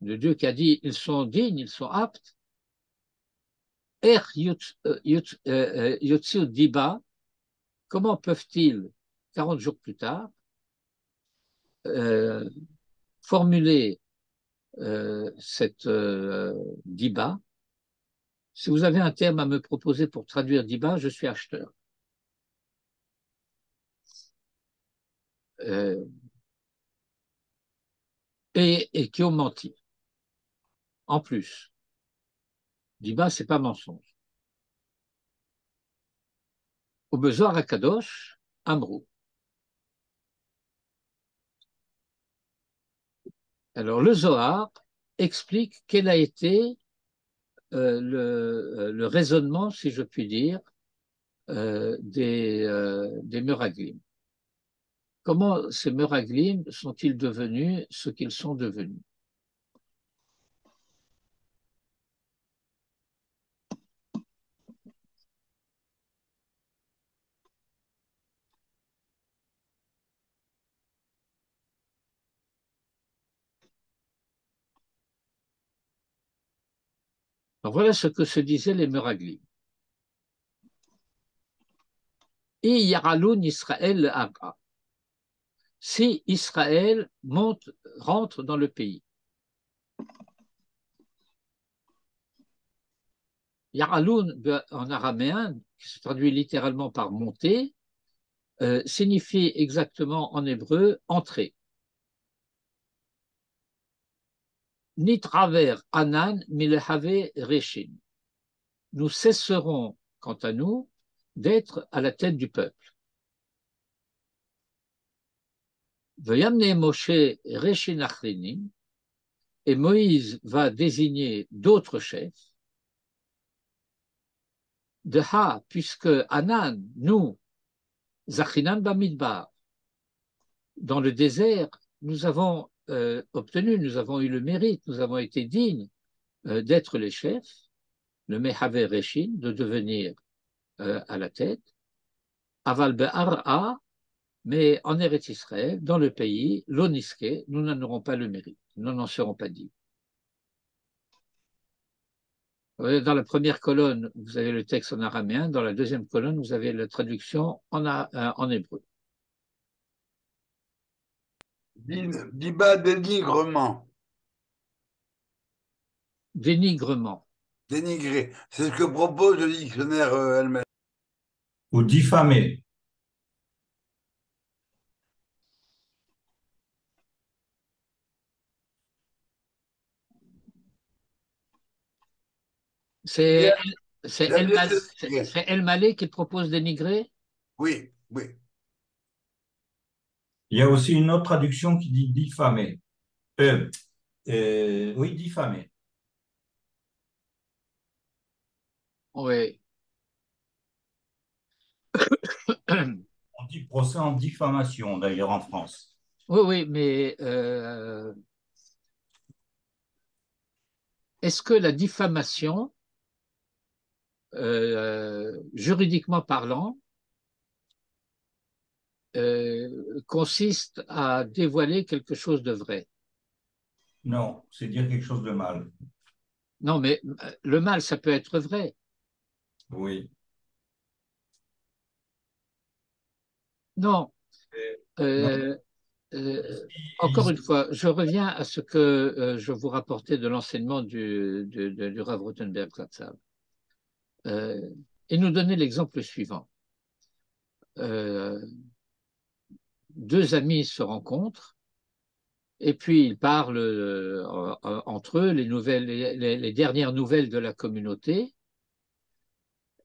de Dieu qui a dit ils sont dignes, ils sont aptes. Er Yotziu Diba, comment peuvent-ils, 40 jours plus tard, formuler cette diba? Si vous avez un terme à me proposer pour traduire diba, je suis acheteur. Et qui ont menti. En plus, diba, c'est pas mensonge. Au besoin Akadosh, Amrou. Alors, le Zohar explique quel a été le raisonnement, si je puis dire, des Meraglim. Comment ces Meraglim sont-ils devenus ce qu'ils sont devenus? Donc voilà ce que se disaient les Meraglim. Et Yaraloun Israël Aga. Si Israël rentre dans le pays. Yaraloun en araméen, qui se traduit littéralement par monter, signifie exactement en hébreu entrer. Nitraver anan milehave reshin. Nous cesserons, quant à nous, d'être à la tête du peuple. Veyamne Moshe reshin achrinim, et Moïse va désigner d'autres chefs. De ha, puisque anan, nous, zachinan bamidbar, dans le désert, nous avons obtenu, nous avons eu le mérite, nous avons été dignes d'être les chefs, le Mehave Reshin, de devenir à la tête, Aval Be'ar'a, mais en Eretz Israël, dans le pays, l'Oniske, nous n'en aurons pas le mérite, nous n'en serons pas dignes. Dans la première colonne, vous avez le texte en araméen, dans la deuxième colonne, vous avez la traduction en hébreu. Diba dénigrement. Dénigrement. Dénigrer. C'est ce que propose le dictionnaire elle-même. Ou diffamer. C'est El Malé qui propose dénigrer? Oui, oui. Il y a aussi une autre traduction qui dit diffamer. Oui, diffamer. Oui. On dit procès en diffamation, d'ailleurs, en France. Oui, oui, mais est-ce que la diffamation, juridiquement parlant, consiste à dévoiler quelque chose de vrai? Non, c'est dire quelque chose de mal. Non, mais le mal, ça peut être vrai. Oui. Non. Non. encore une fois, je reviens à ce que je vous rapportais de l'enseignement du Rav Rothenberg Zatzal. Il nous donnait l'exemple suivant. Deux amis se rencontrent et puis ils parlent entre eux les dernières nouvelles de la communauté.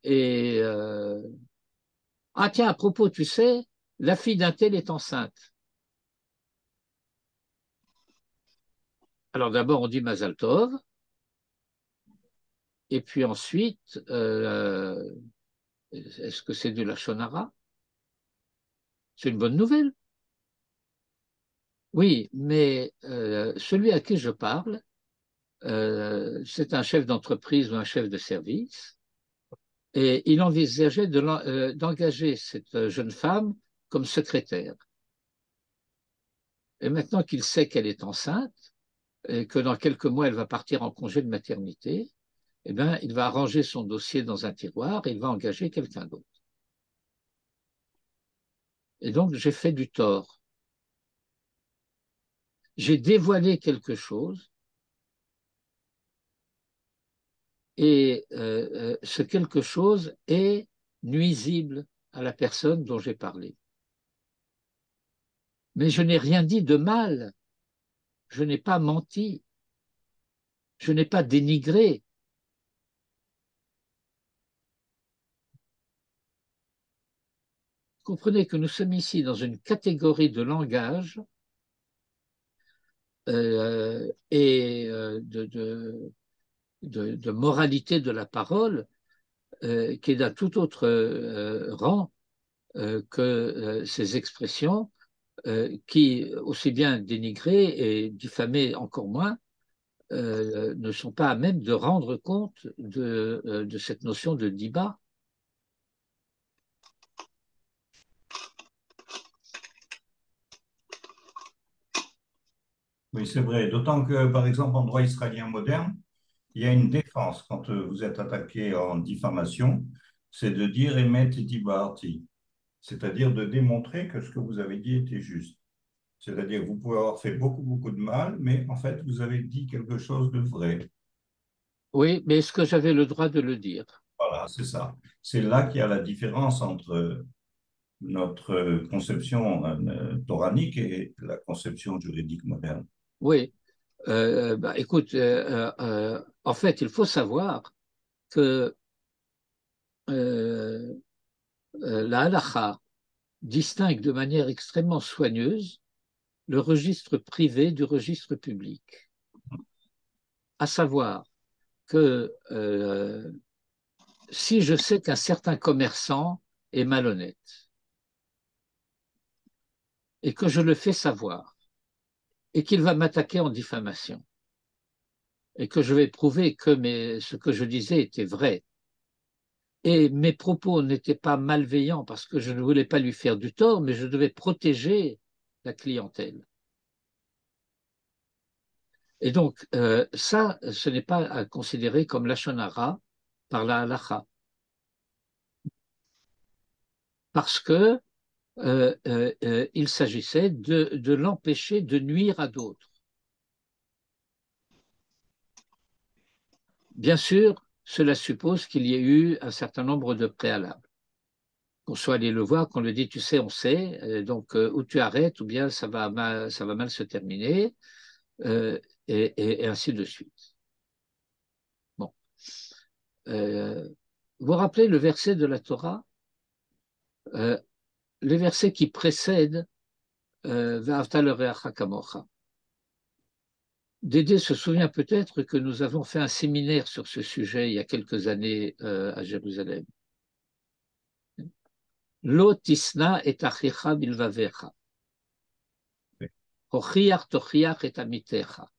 Et ah tiens, à propos, tu sais, la fille d'un tel est enceinte. Alors d'abord on dit Mazal Tov, et puis ensuite, est-ce que c'est de la Shonara? C'est une bonne nouvelle. Oui, mais celui à qui je parle, c'est un chef d'entreprise ou un chef de service, et il envisageait d'engager cette jeune femme comme secrétaire. Et maintenant qu'il sait qu'elle est enceinte, et que dans quelques mois, elle va partir en congé de maternité, eh bien, il va ranger son dossier dans un tiroir et il va engager quelqu'un d'autre. Et donc, j'ai fait du tort. J'ai dévoilé quelque chose et ce quelque chose est nuisible à la personne dont j'ai parlé. Mais je n'ai rien dit de mal. Je n'ai pas menti. Je n'ai pas dénigré. Comprenez que nous sommes ici dans une catégorie de langage et de moralité de la parole qui est d'un tout autre rang que ces expressions qui, aussi bien dénigrées et diffamées encore moins, ne sont pas à même de rendre compte de cette notion de diba. Oui, c'est vrai. D'autant que, par exemple, en droit israélien moderne, il y a une défense quand vous êtes attaqué en diffamation, c'est de dire emet dibarti, c'est-à-dire de démontrer que ce que vous avez dit était juste. C'est-à-dire que vous pouvez avoir fait beaucoup, beaucoup de mal, mais en fait, vous avez dit quelque chose de vrai. Oui, mais est-ce que j'avais le droit de le dire? Voilà, c'est ça. C'est là qu'il y a la différence entre notre conception toranique et la conception juridique moderne. Oui. Bah, écoute, en fait, il faut savoir que la halakha distingue de manière extrêmement soigneuse le registre privé du registre public. À savoir que si je sais qu'un certain commerçant est malhonnête et que je le fais savoir et qu'il va m'attaquer en diffamation et que je vais prouver que ce que je disais était vrai et mes propos n'étaient pas malveillants parce que je ne voulais pas lui faire du tort, mais je devais protéger la clientèle. Et donc, ça, ce n'est pas à considérer comme lashon hara par la halakha. Parce que il s'agissait de l'empêcher de nuire à d'autres. Bien sûr, cela suppose qu'il y ait eu un certain nombre de préalables. Qu'on soit allé le voir, qu'on lui dise, tu sais, on sait, donc ou tu arrêtes, ou bien ça va mal se terminer, et ainsi de suite. Bon. Vous vous rappelez le verset de la Torah, les versets qui précèdent Ve'ahavta l'oreacha kamocha. Dédé se souvient peut-être que nous avons fait un séminaire sur ce sujet il y a quelques années à Jérusalem. Lo tisna et achicha bilvavecha. Hochiach tochiach et amitecha.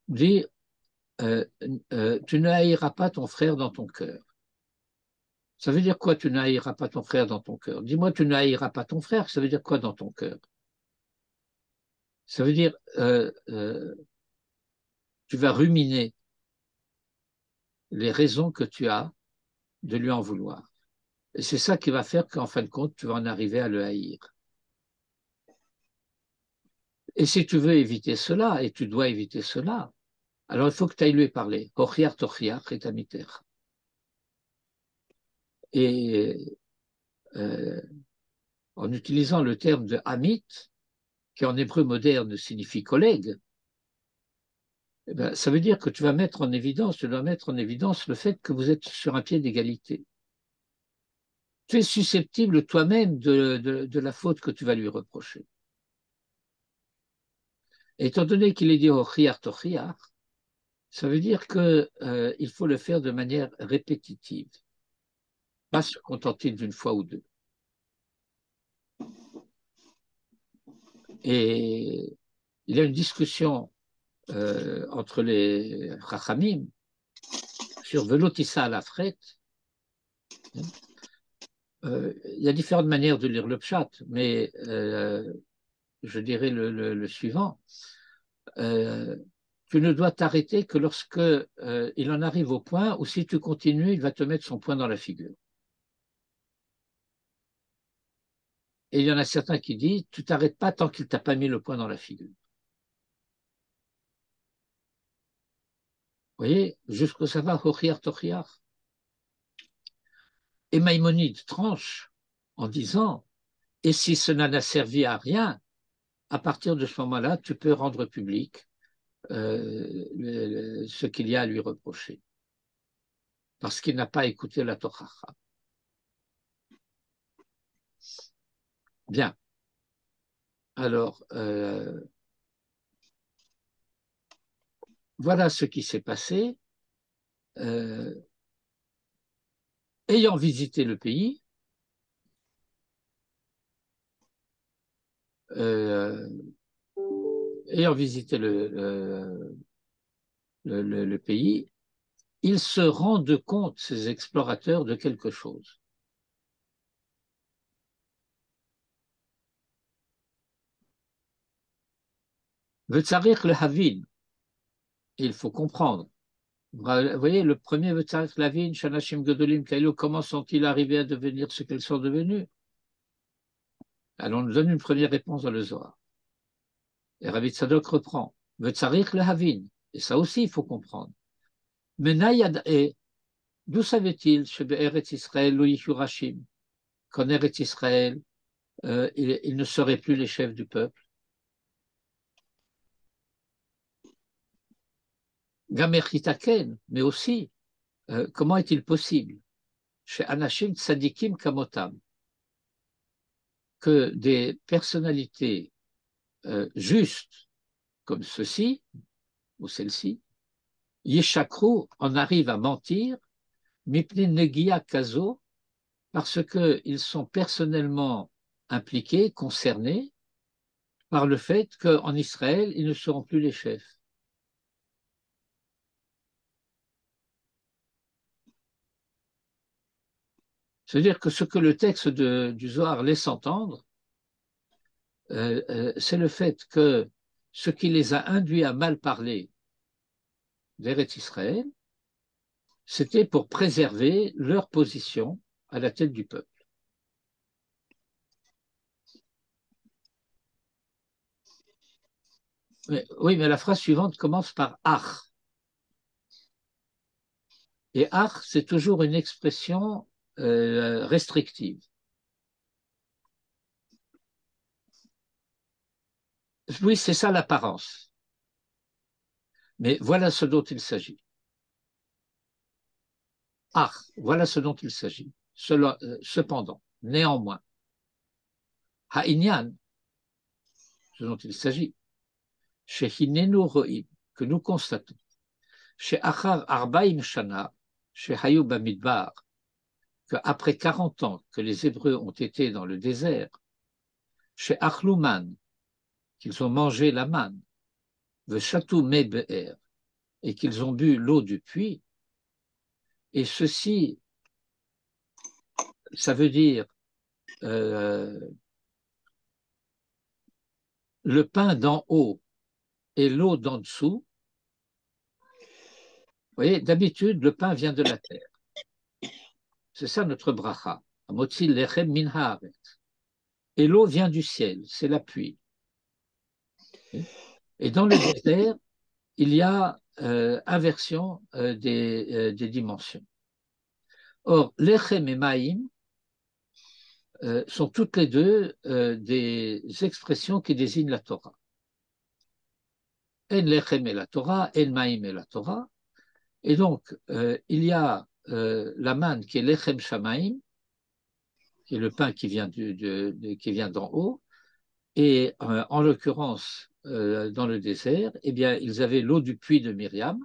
Dit, tu ne haïras pas ton frère dans ton cœur. Ça veut dire quoi, tu ne haïras pas ton frère dans ton cœur? Dis-moi, tu ne haïras pas ton frère, ça veut dire quoi dans ton cœur? Ça veut dire, tu vas ruminer les raisons que tu as de lui en vouloir. Et c'est ça qui va faire qu'en fin de compte, tu vas en arriver à le haïr. Et si tu veux éviter cela, et tu dois éviter cela, alors il faut que tu ailles lui parler. Hochiar tochiach et tamiter. Et en utilisant le terme de amit, qui en hébreu moderne signifie collègue, eh ben, ça veut dire que tu dois mettre en évidence le fait que vous êtes sur un pied d'égalité. Tu es susceptible toi-même de la faute que tu vas lui reprocher. Et étant donné qu'il est dit Hochiar tochiach, ça veut dire qu'il faut le faire de manière répétitive, pas se contenter d'une fois ou deux. Et il y a une discussion entre les Chachamim sur Velotissa à la frette. Il y a différentes manières de lire le pshat, mais je dirais le suivant. Tu ne dois t'arrêter que lorsque il en arrive au point où si tu continues, il va te mettre son poing dans la figure. Et il y en a certains qui disent, tu t'arrêtes pas tant qu'il t'a pas mis le poing dans la figure. Vous voyez, jusqu'où ça va, Hochiar Tochiar. Et Maïmonide tranche en disant, et si cela n'a servi à rien, à partir de ce moment-là, tu peux rendre public ce qu'il y a à lui reprocher. Parce qu'il n'a pas écouté la Torah. Bien. Alors, voilà ce qui s'est passé. Ayant visité le pays, le pays, ils se rendent compte, ces explorateurs, de quelque chose. Vetzarir le Havin, il faut comprendre. Vous voyez, le premier Vetzarir le Havin, Shanashim Gedolim Kailo, comment sont-ils arrivés à devenir ce qu'ils sont devenus? Alors, on nous donne une première réponse dans le Zohar. Et Rabbi Tzadok reprend. Vetzarir le Havin. Et ça aussi, il faut comprendre. Et d'où savait-il chez Eretz Israël, Louis Hurashim, qu'en Eretz Israël, ils ne seraient plus les chefs du peuple? Gamerchitaken, mais aussi, comment est-il possible chez Anashim Tzadikim Kamotam que des personnalités justes comme ceux-ci ou celle-ci, Yeshakru en arrivent à mentir, Mipnin Negia Kazo, parce qu'ils sont personnellement impliqués, concernés par le fait qu'en Israël, ils ne seront plus les chefs. C'est-à-dire que ce que le texte du Zohar laisse entendre, c'est le fait que ce qui les a induits à mal parler d'Eretz Israël, c'était pour préserver leur position à la tête du peuple. Oui, mais la phrase suivante commence par « ach ». Et « ach », c'est toujours une expression restrictive. Oui, c'est ça l'apparence. Mais voilà ce dont il s'agit. Ah, voilà ce dont il s'agit. Cependant, néanmoins, Ha'inyan, ce dont il s'agit, chez Hinenu Ro'im, que nous constatons, chez Achar Arbaim Shana, chez Hayub Bamidbar, qu'après 40 ans que les Hébreux ont été dans le désert, chez Achlouman, qu'ils ont mangé la manne, Veshatou Me Be'er, et qu'ils ont bu l'eau du puits, et ceci, ça veut dire le pain d'en haut et l'eau d'en dessous. Vous voyez, d'habitude, le pain vient de la terre. C'est ça notre bracha. Amotzi lechem min haaretz. Et l'eau vient du ciel, c'est la pluie. Et dans le désert, il y a inversion des dimensions. Or, Lechem et Maïm sont toutes les deux des expressions qui désignent la Torah. En Lechem est la Torah, En Maïm est la Torah. Et donc, il y a la manne qui est Lechem Shamaim, qui est le pain qui vient d'en haut. Et en l'occurrence, dans le désert, eh bien, ils avaient l'eau du puits de Myriam.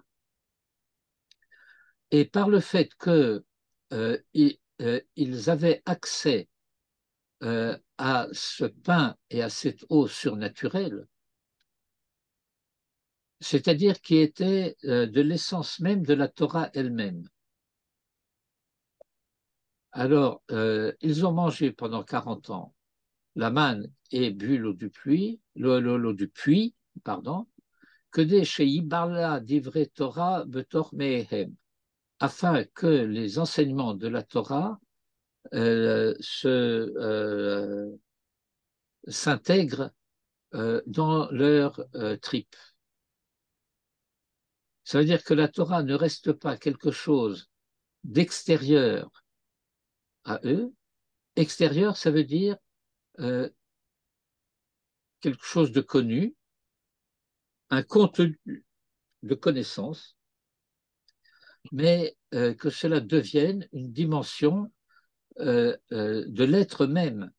Et par le fait qu'ils avaient accès à ce pain et à cette eau surnaturelle, c'est-à-dire qui était de l'essence même de la Torah elle-même. Alors, ils ont mangé pendant 40 ans la manne et bu l'eau du puits, pardon, que des Sheyibarla d'Ivre Torah Betor Mehem, afin que les enseignements de la Torah s'intègrent dans leur tripes. Ça veut dire que la Torah ne reste pas quelque chose d'extérieur à eux. Extérieur, ça veut dire quelque chose de connu, un contenu de connaissance, mais que cela devienne une dimension de l'être même.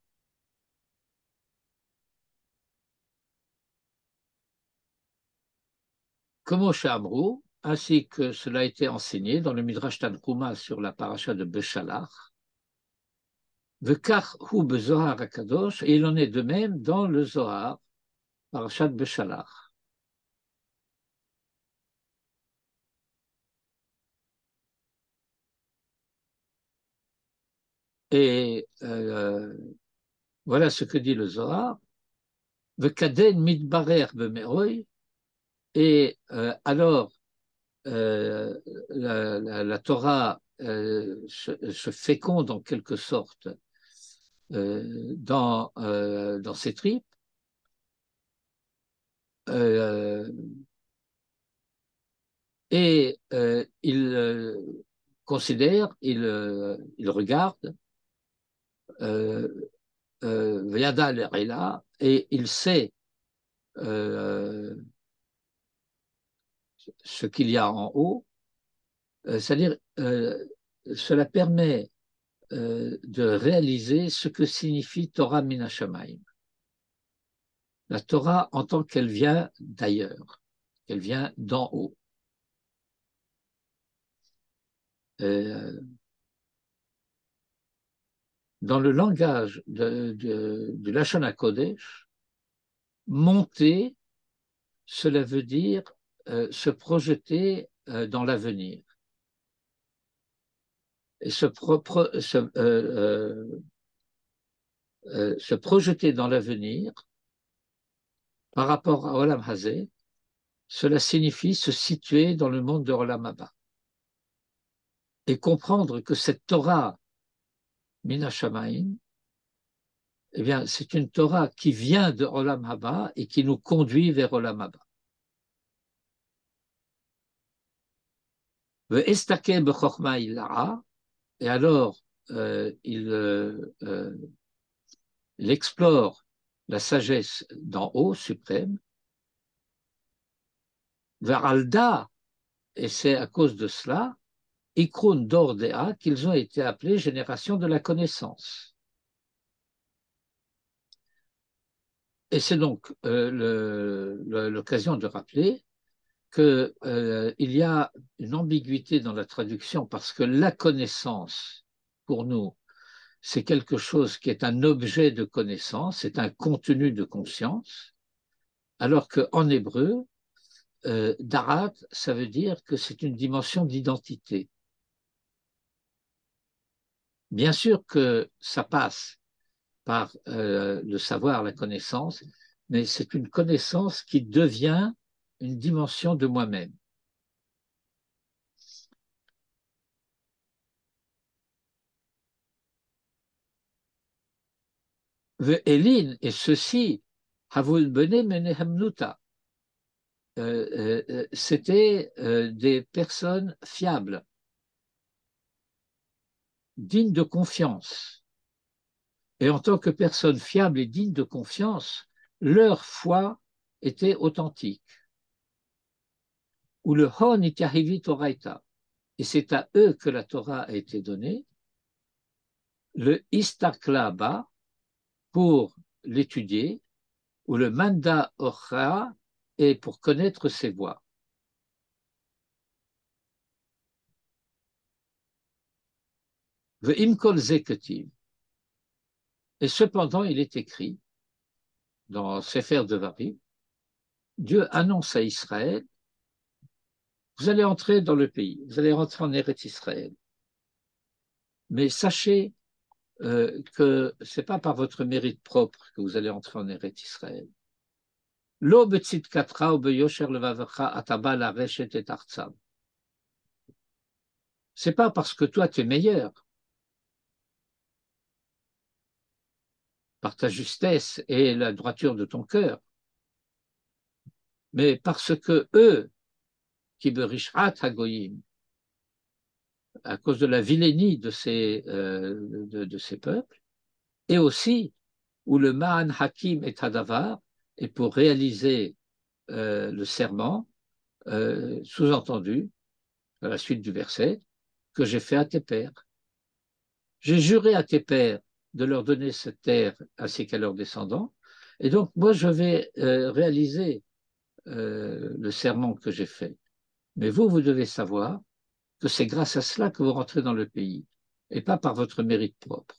Comme au Shamrou, ainsi que cela a été enseigné dans le Midrash Tanhuma sur la paracha de Beshalach, Vekach hu bezohar akadosh, et il en est de même dans le Zohar, parachat de Beshalach. Et voilà ce que dit le Zohar. Vekaden mitbarer bemeroy, et alors la Torah se féconde en quelque sorte dans ses tripes. Et il considère, il regarde, Vayada l'Erela, et il sait ce qu'il y a en haut, c'est-à-dire cela permet de réaliser ce que signifie Torah Min HaShamayim. La Torah en tant qu'elle vient d'ailleurs, qu'elle vient d'en haut. Dans le langage du Lashon HaKodesh, monter, cela veut dire se projeter dans l'avenir. Et se projeter dans l'avenir par rapport à Olam Hazeh, cela signifie se situer dans le monde de Olam Haba. Et comprendre que cette Torah Min HaShamayim, eh bien, c'est une Torah qui vient de Olam Haba et qui nous conduit vers Olam Haba. Et alors, il explore la sagesse d'en haut, suprême, vers Alda, et c'est à cause de cela, Ikroun Dordea, qu'ils ont été appelés génération de la connaissance. Et c'est donc l'occasion de rappeler qu'il y a une ambiguïté dans la traduction parce que la connaissance, pour nous, c'est quelque chose qui est un objet de connaissance, c'est un contenu de conscience, alors qu'en hébreu, darat, ça veut dire que c'est une dimension d'identité. Bien sûr que ça passe par le savoir, la connaissance, mais c'est une connaissance qui devient une dimension de moi-même. Ve'elin, et ceci Havul Bene Menehemnuta. C'était des personnes fiables, dignes de confiance. Et en tant que personnes fiables et dignes de confiance, leur foi était authentique. Ou le Hon Itiahivit Oraita. Et c'est à eux que la Torah a été donnée. Le Istaklaba pour l'étudier, ou le Manda Orcha est pour connaître ses voies. Ve'im kol ze ketiv. Et cependant, il est écrit dans Sefer Devarim, Dieu annonce à Israël, vous allez entrer dans le pays, vous allez rentrer en Eretz Israël. Mais sachez que ce n'est pas par votre mérite propre que vous allez entrer en Eretz Israël. Lo betzidkatra ou beyosher levavecha ataba la reshet et artsam. C'est pas parce que toi tu es meilleur, par ta justesse et la droiture de ton cœur, mais parce que eux, qui berishrat hagoyim, à cause de la vilainie de ces peuples, et aussi où le Ma'an Hakim est Hadavar, et pour réaliser le serment, sous-entendu, à la suite du verset, que j'ai fait à tes pères. J'ai juré à tes pères de leur donner cette terre ainsi qu'à leurs descendants, et donc moi je vais réaliser le serment que j'ai fait. Mais vous devez savoir que c'est grâce à cela que vous rentrez dans le pays, et pas par votre mérite propre.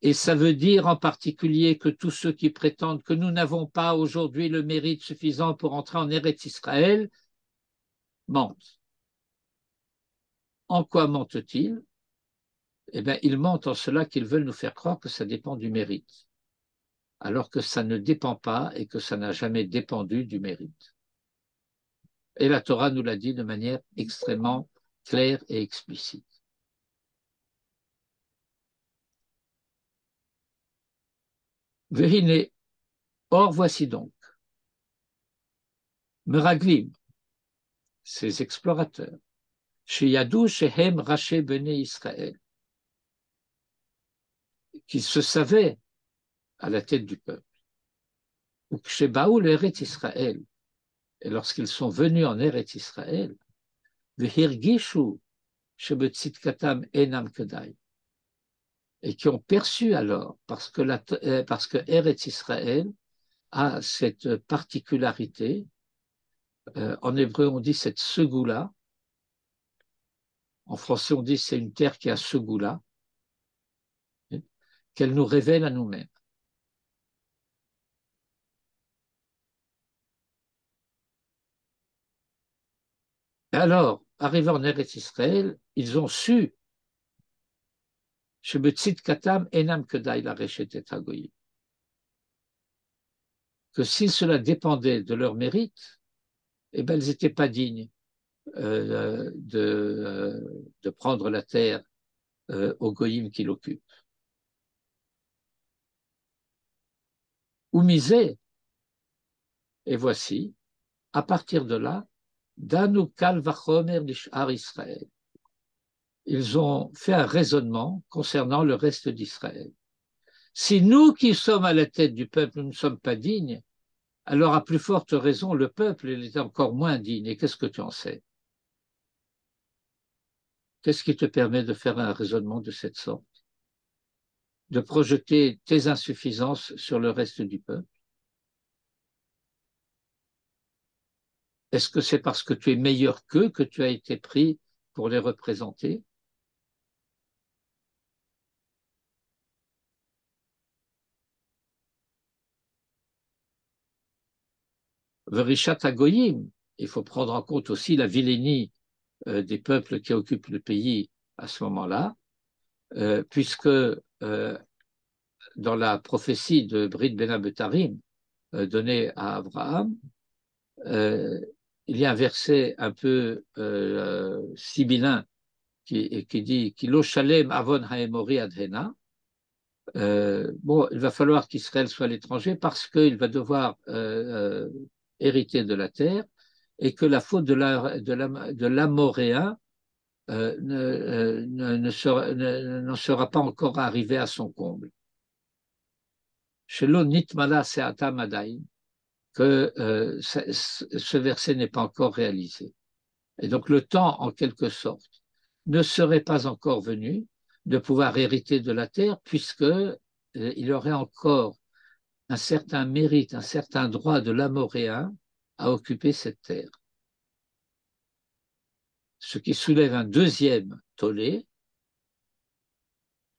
Et ça veut dire en particulier que tous ceux qui prétendent que nous n'avons pas aujourd'hui le mérite suffisant pour entrer en Eretz Israël mentent. En quoi mentent-ils? Eh bien, ils mentent en cela qu'ils veulent nous faire croire que ça dépend du mérite, alors que ça ne dépend pas et que ça n'a jamais dépendu du mérite. Et la Torah nous l'a dit de manière extrêmement claire et explicite. Vehine, or voici donc, Meraglim, ces explorateurs, chez Yadou, Shehem, Raché, Bene Israël, qui se savaient à la tête du peuple, ou chez Baoul, Eretz Israël, et lorsqu'ils sont venus en Eretz Israël, Vehirgishu, Shebetzitkatam Enam Kedai, et qui ont perçu alors, parce que Eretz Israël a cette particularité, en hébreu on dit cette segoula, en français on dit c'est une terre qui a ce goût-là, qu'elle nous révèle à nous-mêmes. Et alors, arrivés en Eretz Israël, ils ont su Shebetzitkatam Enam Kedai la Reshet et Hagoyim, que si cela dépendait de leur mérite, eh ben, ils n'étaient pas dignes de prendre la terre aux goyim qui l'occupent. Ou misé, et voici, à partir de là, Danu Kal Vachomer Nishar Israël. Ils ont fait un raisonnement concernant le reste d'Israël. Si nous qui sommes à la tête du peuple, nous ne sommes pas dignes, alors à plus forte raison, le peuple il est encore moins digne. Et qu'est-ce que tu en sais? Qu'est-ce qui te permet de faire un raisonnement de cette sorte? De projeter tes insuffisances sur le reste du peuple? Est-ce que c'est parce que tu es meilleur qu'eux que tu as été pris pour les représenter? Verishat Hagoyim, il faut prendre en compte aussi la vilainie des peuples qui occupent le pays à ce moment-là, puisque dans la prophétie de Brit Ben Abetarim donnée à Abraham, il y a un verset un peu sibyllin qui dit « Kilo shalem avon haemori adhena » Bon, il va falloir qu'Israël soit l'étranger parce qu'il va devoir hériter de la terre et que la faute de l'Amoréen n'en sera pas encore arrivée à son comble. Shelo nitmala se'ata madaim, que ce verset n'est pas encore réalisé. Et donc le temps, en quelque sorte, ne serait pas encore venu de pouvoir hériter de la terre, puisque il aurait encore un certain mérite, un certain droit de l'Amoréen à occuper cette terre. Ce qui soulève un deuxième tollé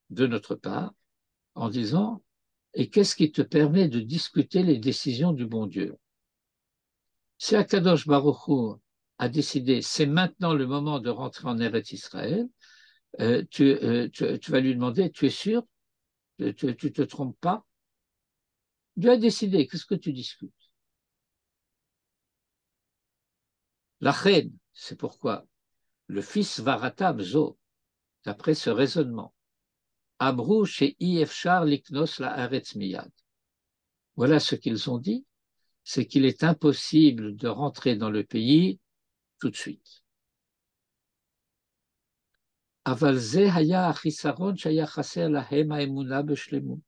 de notre part, en disant « Et qu'est-ce qui te permet de discuter les décisions du bon Dieu ?» Si Akadosh Baruch Hu a décidé, c'est maintenant le moment de rentrer en Eretz Israël, tu vas lui demander, tu es sûr? Tu te trompes pas? Dieu a décidé, qu'est-ce que tu discutes? La reine, c'est pourquoi le fils Varatam Zo, d'après ce raisonnement, Abrou chez Ifchar Liknos la Haaretz Miyad. Voilà ce qu'ils ont dit, c'est qu'il est impossible de rentrer dans le pays tout de suite. Aval ze haya achisaron shaya chaser lahem haemuna beshlemut.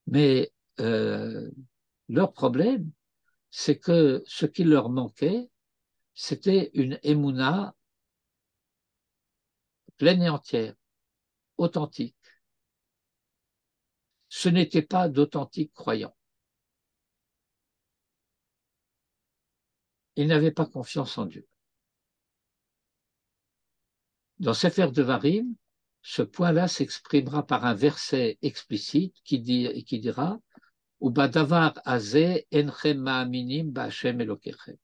Mais leur problème, c'est que ce qui leur manquait, c'était une émouna pleine et entière, authentique. Ce n'était pas d'authentiques croyants. Ils n'avaient pas confiance en Dieu. Dans Sefer Devarim, ce point-là s'exprimera par un verset explicite qui dira « Ubadavar azeh enchem ma'aminim ba'Hashem Elokechem »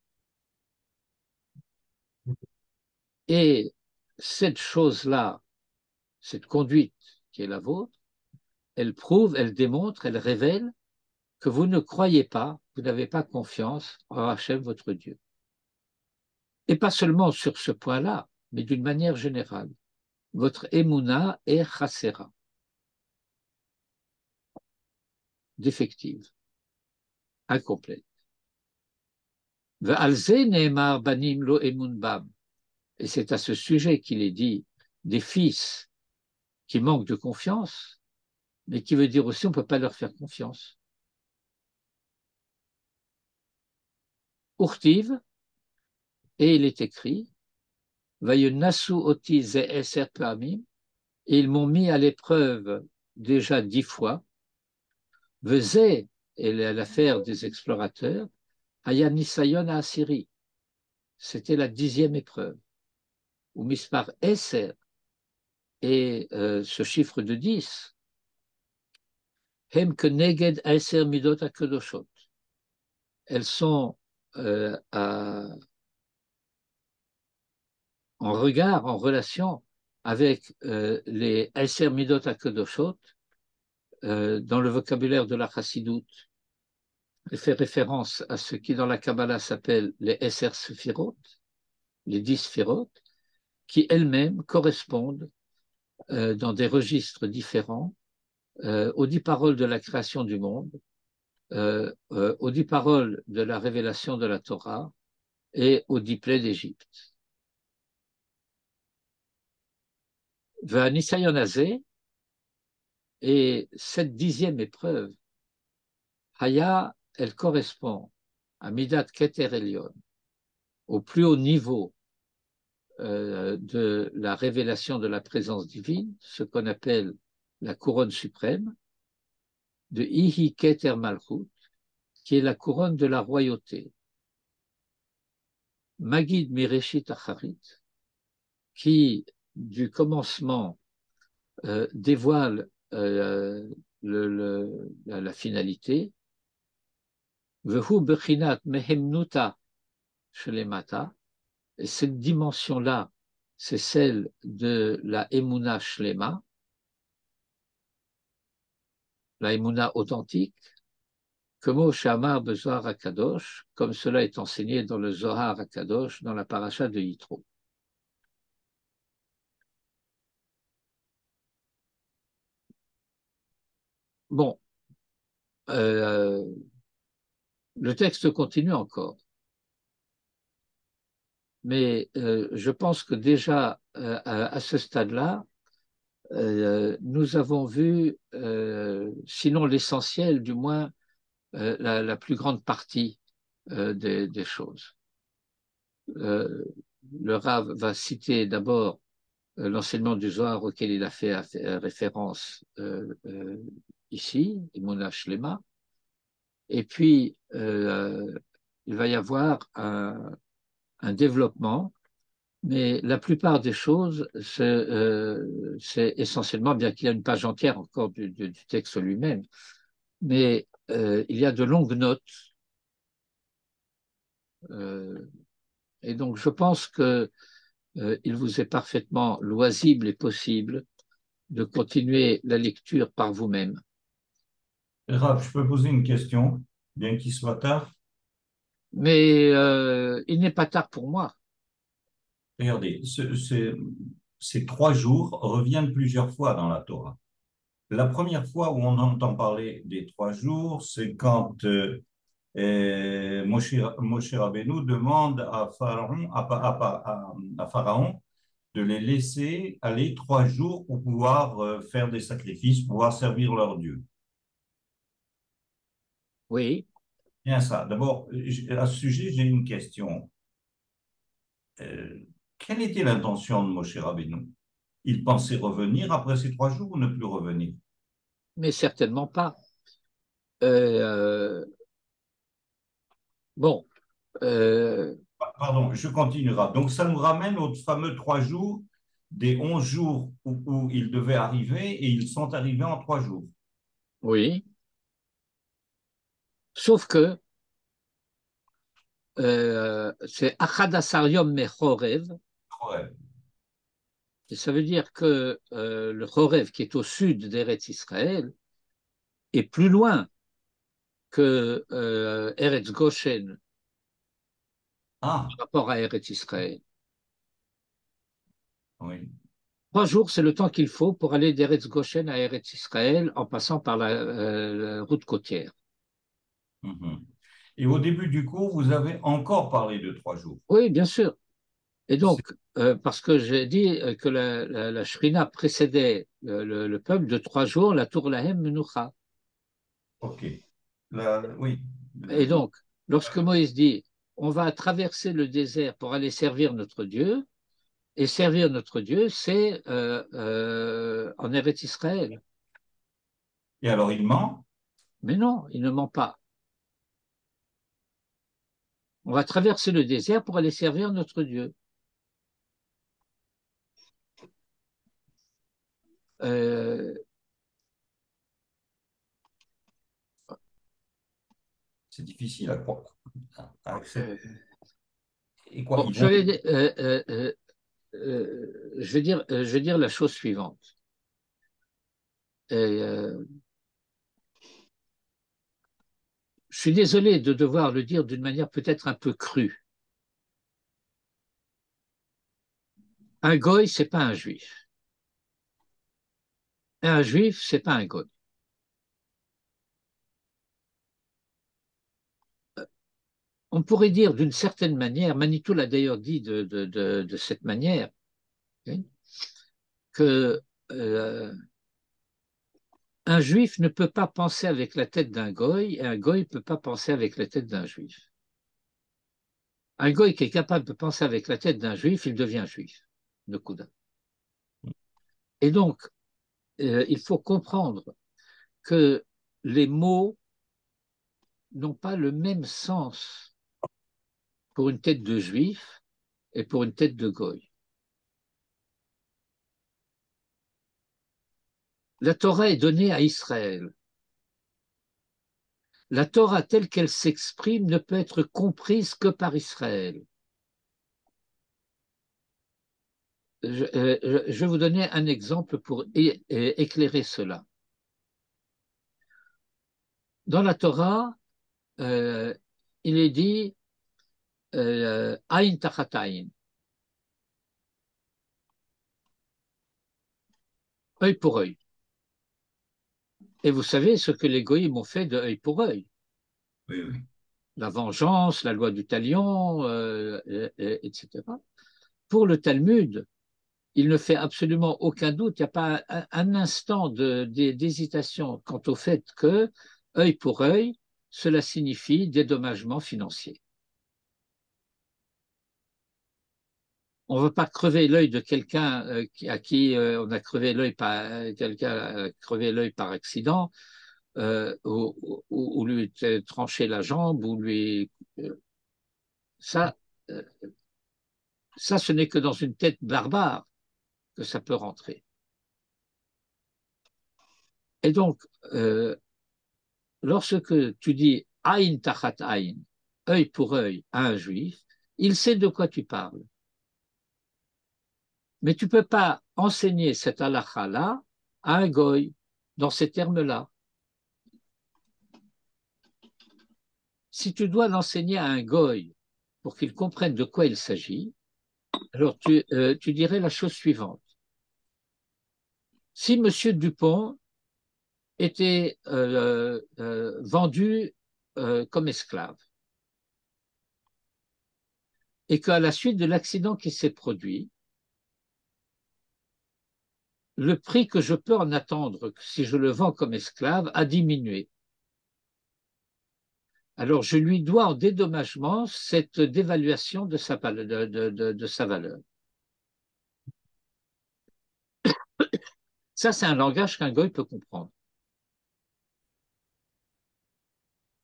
Et cette chose-là, cette conduite qui est la vôtre, elle prouve, elle démontre, elle révèle que vous ne croyez pas, vous n'avez pas confiance en Hachem, votre Dieu. Et pas seulement sur ce point-là, mais d'une manière générale. Votre émouna est chassera, défective, incomplète. Ve'alze ne'emar banim lo emun bam. Et c'est à ce sujet qu'il est dit des fils qui manquent de confiance, mais qui veut dire aussi on ne peut pas leur faire confiance. Urtiv, et il est écrit, Vayenasu oti ze eser pa'amim, et ils m'ont mis à l'épreuve déjà 10 fois. Veze, et l'affaire des explorateurs, Haya Nisayon à Assyrie, c'était la 10e épreuve. Ou Mispar Eser, et ce chiffre de 10, Hem keneged Eser midot akedoshot. Elles sont en regard, en relation avec les Eser midot akedoshot, dans le vocabulaire de la Chassidoute, elle fait référence à ce qui dans la Kabbalah s'appelle les Eser Sefirot, les 10 Sefirot, qui elles-mêmes correspondent dans des registres différents aux 10 paroles de la création du monde, aux 10 paroles de la révélation de la Torah et aux 10 plaies d'Égypte. V'anisayon hazeh, et cette 10e épreuve, Haya, elle correspond à Midat Keter Elyon, au plus haut niveau de la révélation de la présence divine, ce qu'on appelle la couronne suprême, de Ihi Keter Malchut, qui est la couronne de la royauté. Magid Mireshit Acharit, qui du commencement dévoile la finalité. Vehu Bechinat Mehemnuta Shlemata, et cette dimension-là, c'est celle de la Emuna Shlema, la Emuna authentique, comme Shamar Bezohar HaKadosh, comme cela est enseigné dans le Zohar HaKadosh, dans la paracha de Yitro. Bon, le texte continue encore. Mais je pense que déjà, à ce stade-là, nous avons vu, sinon l'essentiel, du moins la plus grande partie des choses. Le Rav va citer d'abord l'enseignement du Zohar auquel il a fait référence ici, Imona Shlema, et puis il va y avoir un développement, mais la plupart des choses, c'est essentiellement, bien qu'il y ait une page entière encore du texte lui-même, mais il y a de longues notes. Et donc, je pense que il vous est parfaitement loisible et possible de continuer la lecture par vous-même. Rav, je peux poser une question, bien qu'il soit tard? Mais il n'est pas tard pour moi. Regardez, ces 3 jours reviennent plusieurs fois dans la Torah. La première fois où on entend parler des 3 jours, c'est quand Moshe Rabbeinu demande à Pharaon de les laisser aller 3 jours pour pouvoir faire des sacrifices, pouvoir servir leur Dieu. Oui, Bien ça. D'abord, à ce sujet, j'ai une question. Euh, Quelle était l'intention de Moshe Rabbeinu? Il pensait revenir après ces 3 jours ou ne plus revenir? mais certainement pas. Euh, bon, Pardon, je continuerai. Donc, ça nous ramène aux fameux 3 jours des 11 jours où ils devaient arriver et ils sont arrivés en 3 jours. oui, sauf que c'est Achadasar Yom Mechorev, Ouais. et ça veut dire que le Chorev, qui est au sud d'Eretz Israël, est plus loin que Eretz Goshen Ah, par rapport à Eretz Israël. oui. 3 jours, c'est le temps qu'il faut pour aller d'Eretz Goshen à Eretz Israël en passant par la route côtière. Mhm. Et au début du cours, vous avez encore parlé de 3 jours. Oui, bien sûr. Et C'est- donc, parce que j'ai dit que la Shrina précédait le peuple de 3 jours, la Tour Lahem Menucha. OK. Là, oui. Et donc, lorsque Moïse dit, on va traverser le désert pour aller servir notre Dieu, et servir notre Dieu, c'est en Eretz Israël. Et alors, il ment? Mais non, il ne ment pas. On va traverser le désert pour aller servir notre Dieu. Euh, C'est difficile à croire, à accepter. euh, Et quoi, bon, ils vont... je vais dire la chose suivante. Je suis désolé de devoir le dire d'une manière peut-être un peu crue. Un goy, c'est pas un juif. Et un juif, c'est pas un goy. On pourrait dire d'une certaine manière, Manitou l'a d'ailleurs dit de cette manière, hein, que un juif ne peut pas penser avec la tête d'un goy et un goy ne peut pas penser avec la tête d'un juif. Un goy qui est capable de penser avec la tête d'un juif, il devient juif, de Kouda. Et donc, il faut comprendre que les mots n'ont pas le même sens pour une tête de juif et pour une tête de goy. La Torah est donnée à Israël. La Torah telle qu'elle s'exprime ne peut être comprise que par Israël. Je vais vous donner un exemple pour éclairer cela. Dans la Torah, il est dit Aïn tachat aïn, œil pour œil. Et vous savez ce que les goïms ont fait de œil pour œil. Oui, oui. La vengeance, la loi du talion, etc. Pour le Talmud, il ne fait absolument aucun doute, il n'y a pas un instant d'hésitation quant au fait que, œil pour œil, cela signifie dédommagement financier. On ne veut pas crever l'œil de quelqu'un à qui on a crevé l'œil par accident, ou lui trancher la jambe, ou lui. Ça, euh, ça, ce n'est que dans une tête barbare que ça peut rentrer. Et donc, lorsque tu dis aïn tachat aïn, œil pour œil à un juif, il sait de quoi tu parles. Mais tu ne peux pas enseigner cette halakha-là à un goy dans ces termes-là. Si tu dois l'enseigner à un goy pour qu'il comprenne de quoi il s'agit, alors tu dirais la chose suivante. Si M. Dupont était vendu comme esclave et qu'à la suite de l'accident qui s'est produit, le prix que je peux en attendre si je le vends comme esclave a diminué. Alors je lui dois en dédommagement cette dévaluation de sa valeur. Ça, c'est un langage qu'un goy peut comprendre.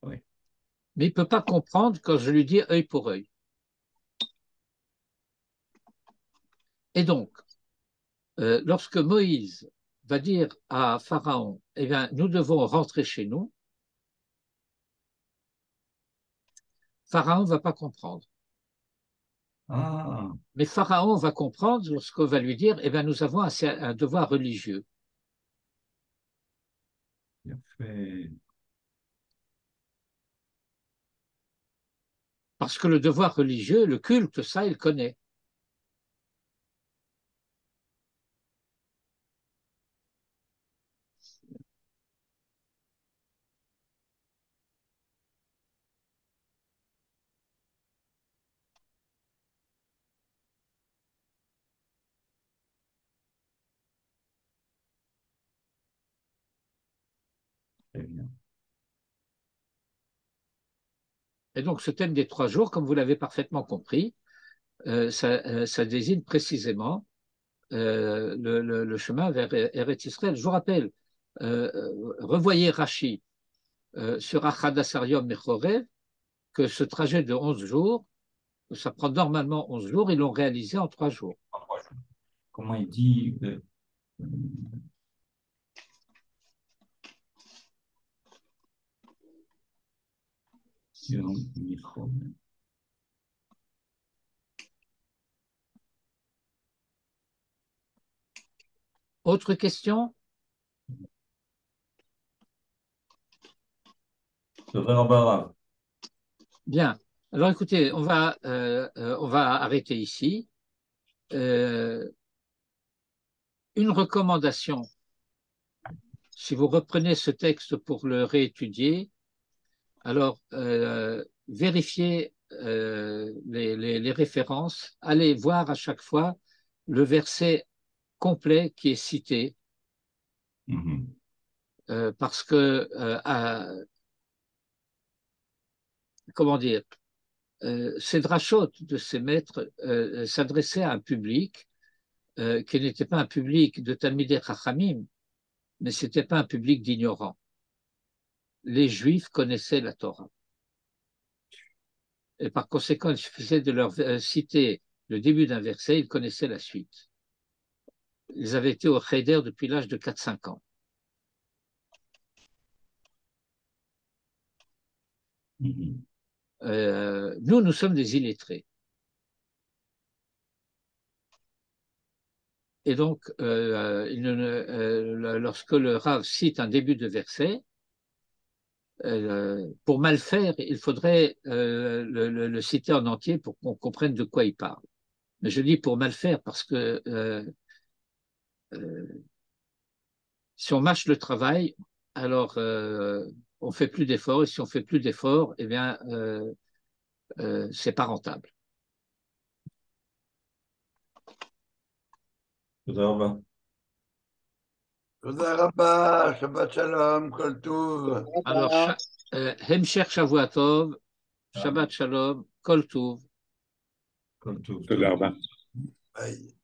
Oui. Mais il ne peut pas comprendre quand je lui dis œil pour œil. Et donc, lorsque Moïse va dire à Pharaon, eh bien, nous devons rentrer chez nous, Pharaon ne va pas comprendre. Ah, Mais Pharaon va comprendre lorsqu'on va lui dire, eh bien, nous avons un devoir religieux. il a fait. Parce que le devoir religieux, le culte, ça, il connaît. Très bien. Et donc, ce thème des 3 jours, comme vous l'avez parfaitement compris, ça désigne précisément le chemin vers Eretz Israël. Je vous rappelle, revoyez Rashi sur Achadassarium Mechorev, que ce trajet de 11 jours, ça prend normalement 11 jours, ils l'ont réalisé en 3 jours. Comment il dit sur le micro. Autre question? Bien. Alors écoutez, on va arrêter ici. Une recommandation, si vous reprenez ce texte pour le réétudier, alors vérifiez les références, allez voir à chaque fois le verset complet qui est cité, parce que, comment dire, ces drachot de ces maîtres s'adressaient à un public qui n'était pas un public de Talmidei Chachamim, mais ce n'était pas un public d'ignorants. Les Juifs connaissaient la Torah. Et par conséquent, il suffisait de leur citer le début d'un verset, ils connaissaient la suite. Ils avaient été au Cheder depuis l'âge de 4-5 ans. Nous sommes des illettrés. Et donc, lorsque le Rav cite un début de verset, pour mal faire, il faudrait le citer en entier pour qu'on comprenne de quoi il parle. Mais je dis pour mal faire parce que si on mâche le travail, alors on fait plus d'efforts, et si on fait plus d'efforts, eh bien, c'est pas rentable. תודה רבה. תודה רבה, שבת שלום, כל טוב. Alors, המשך שבוע טוב, שבת שלום, כל טוב. כל טוב. תודה רבה. ביי.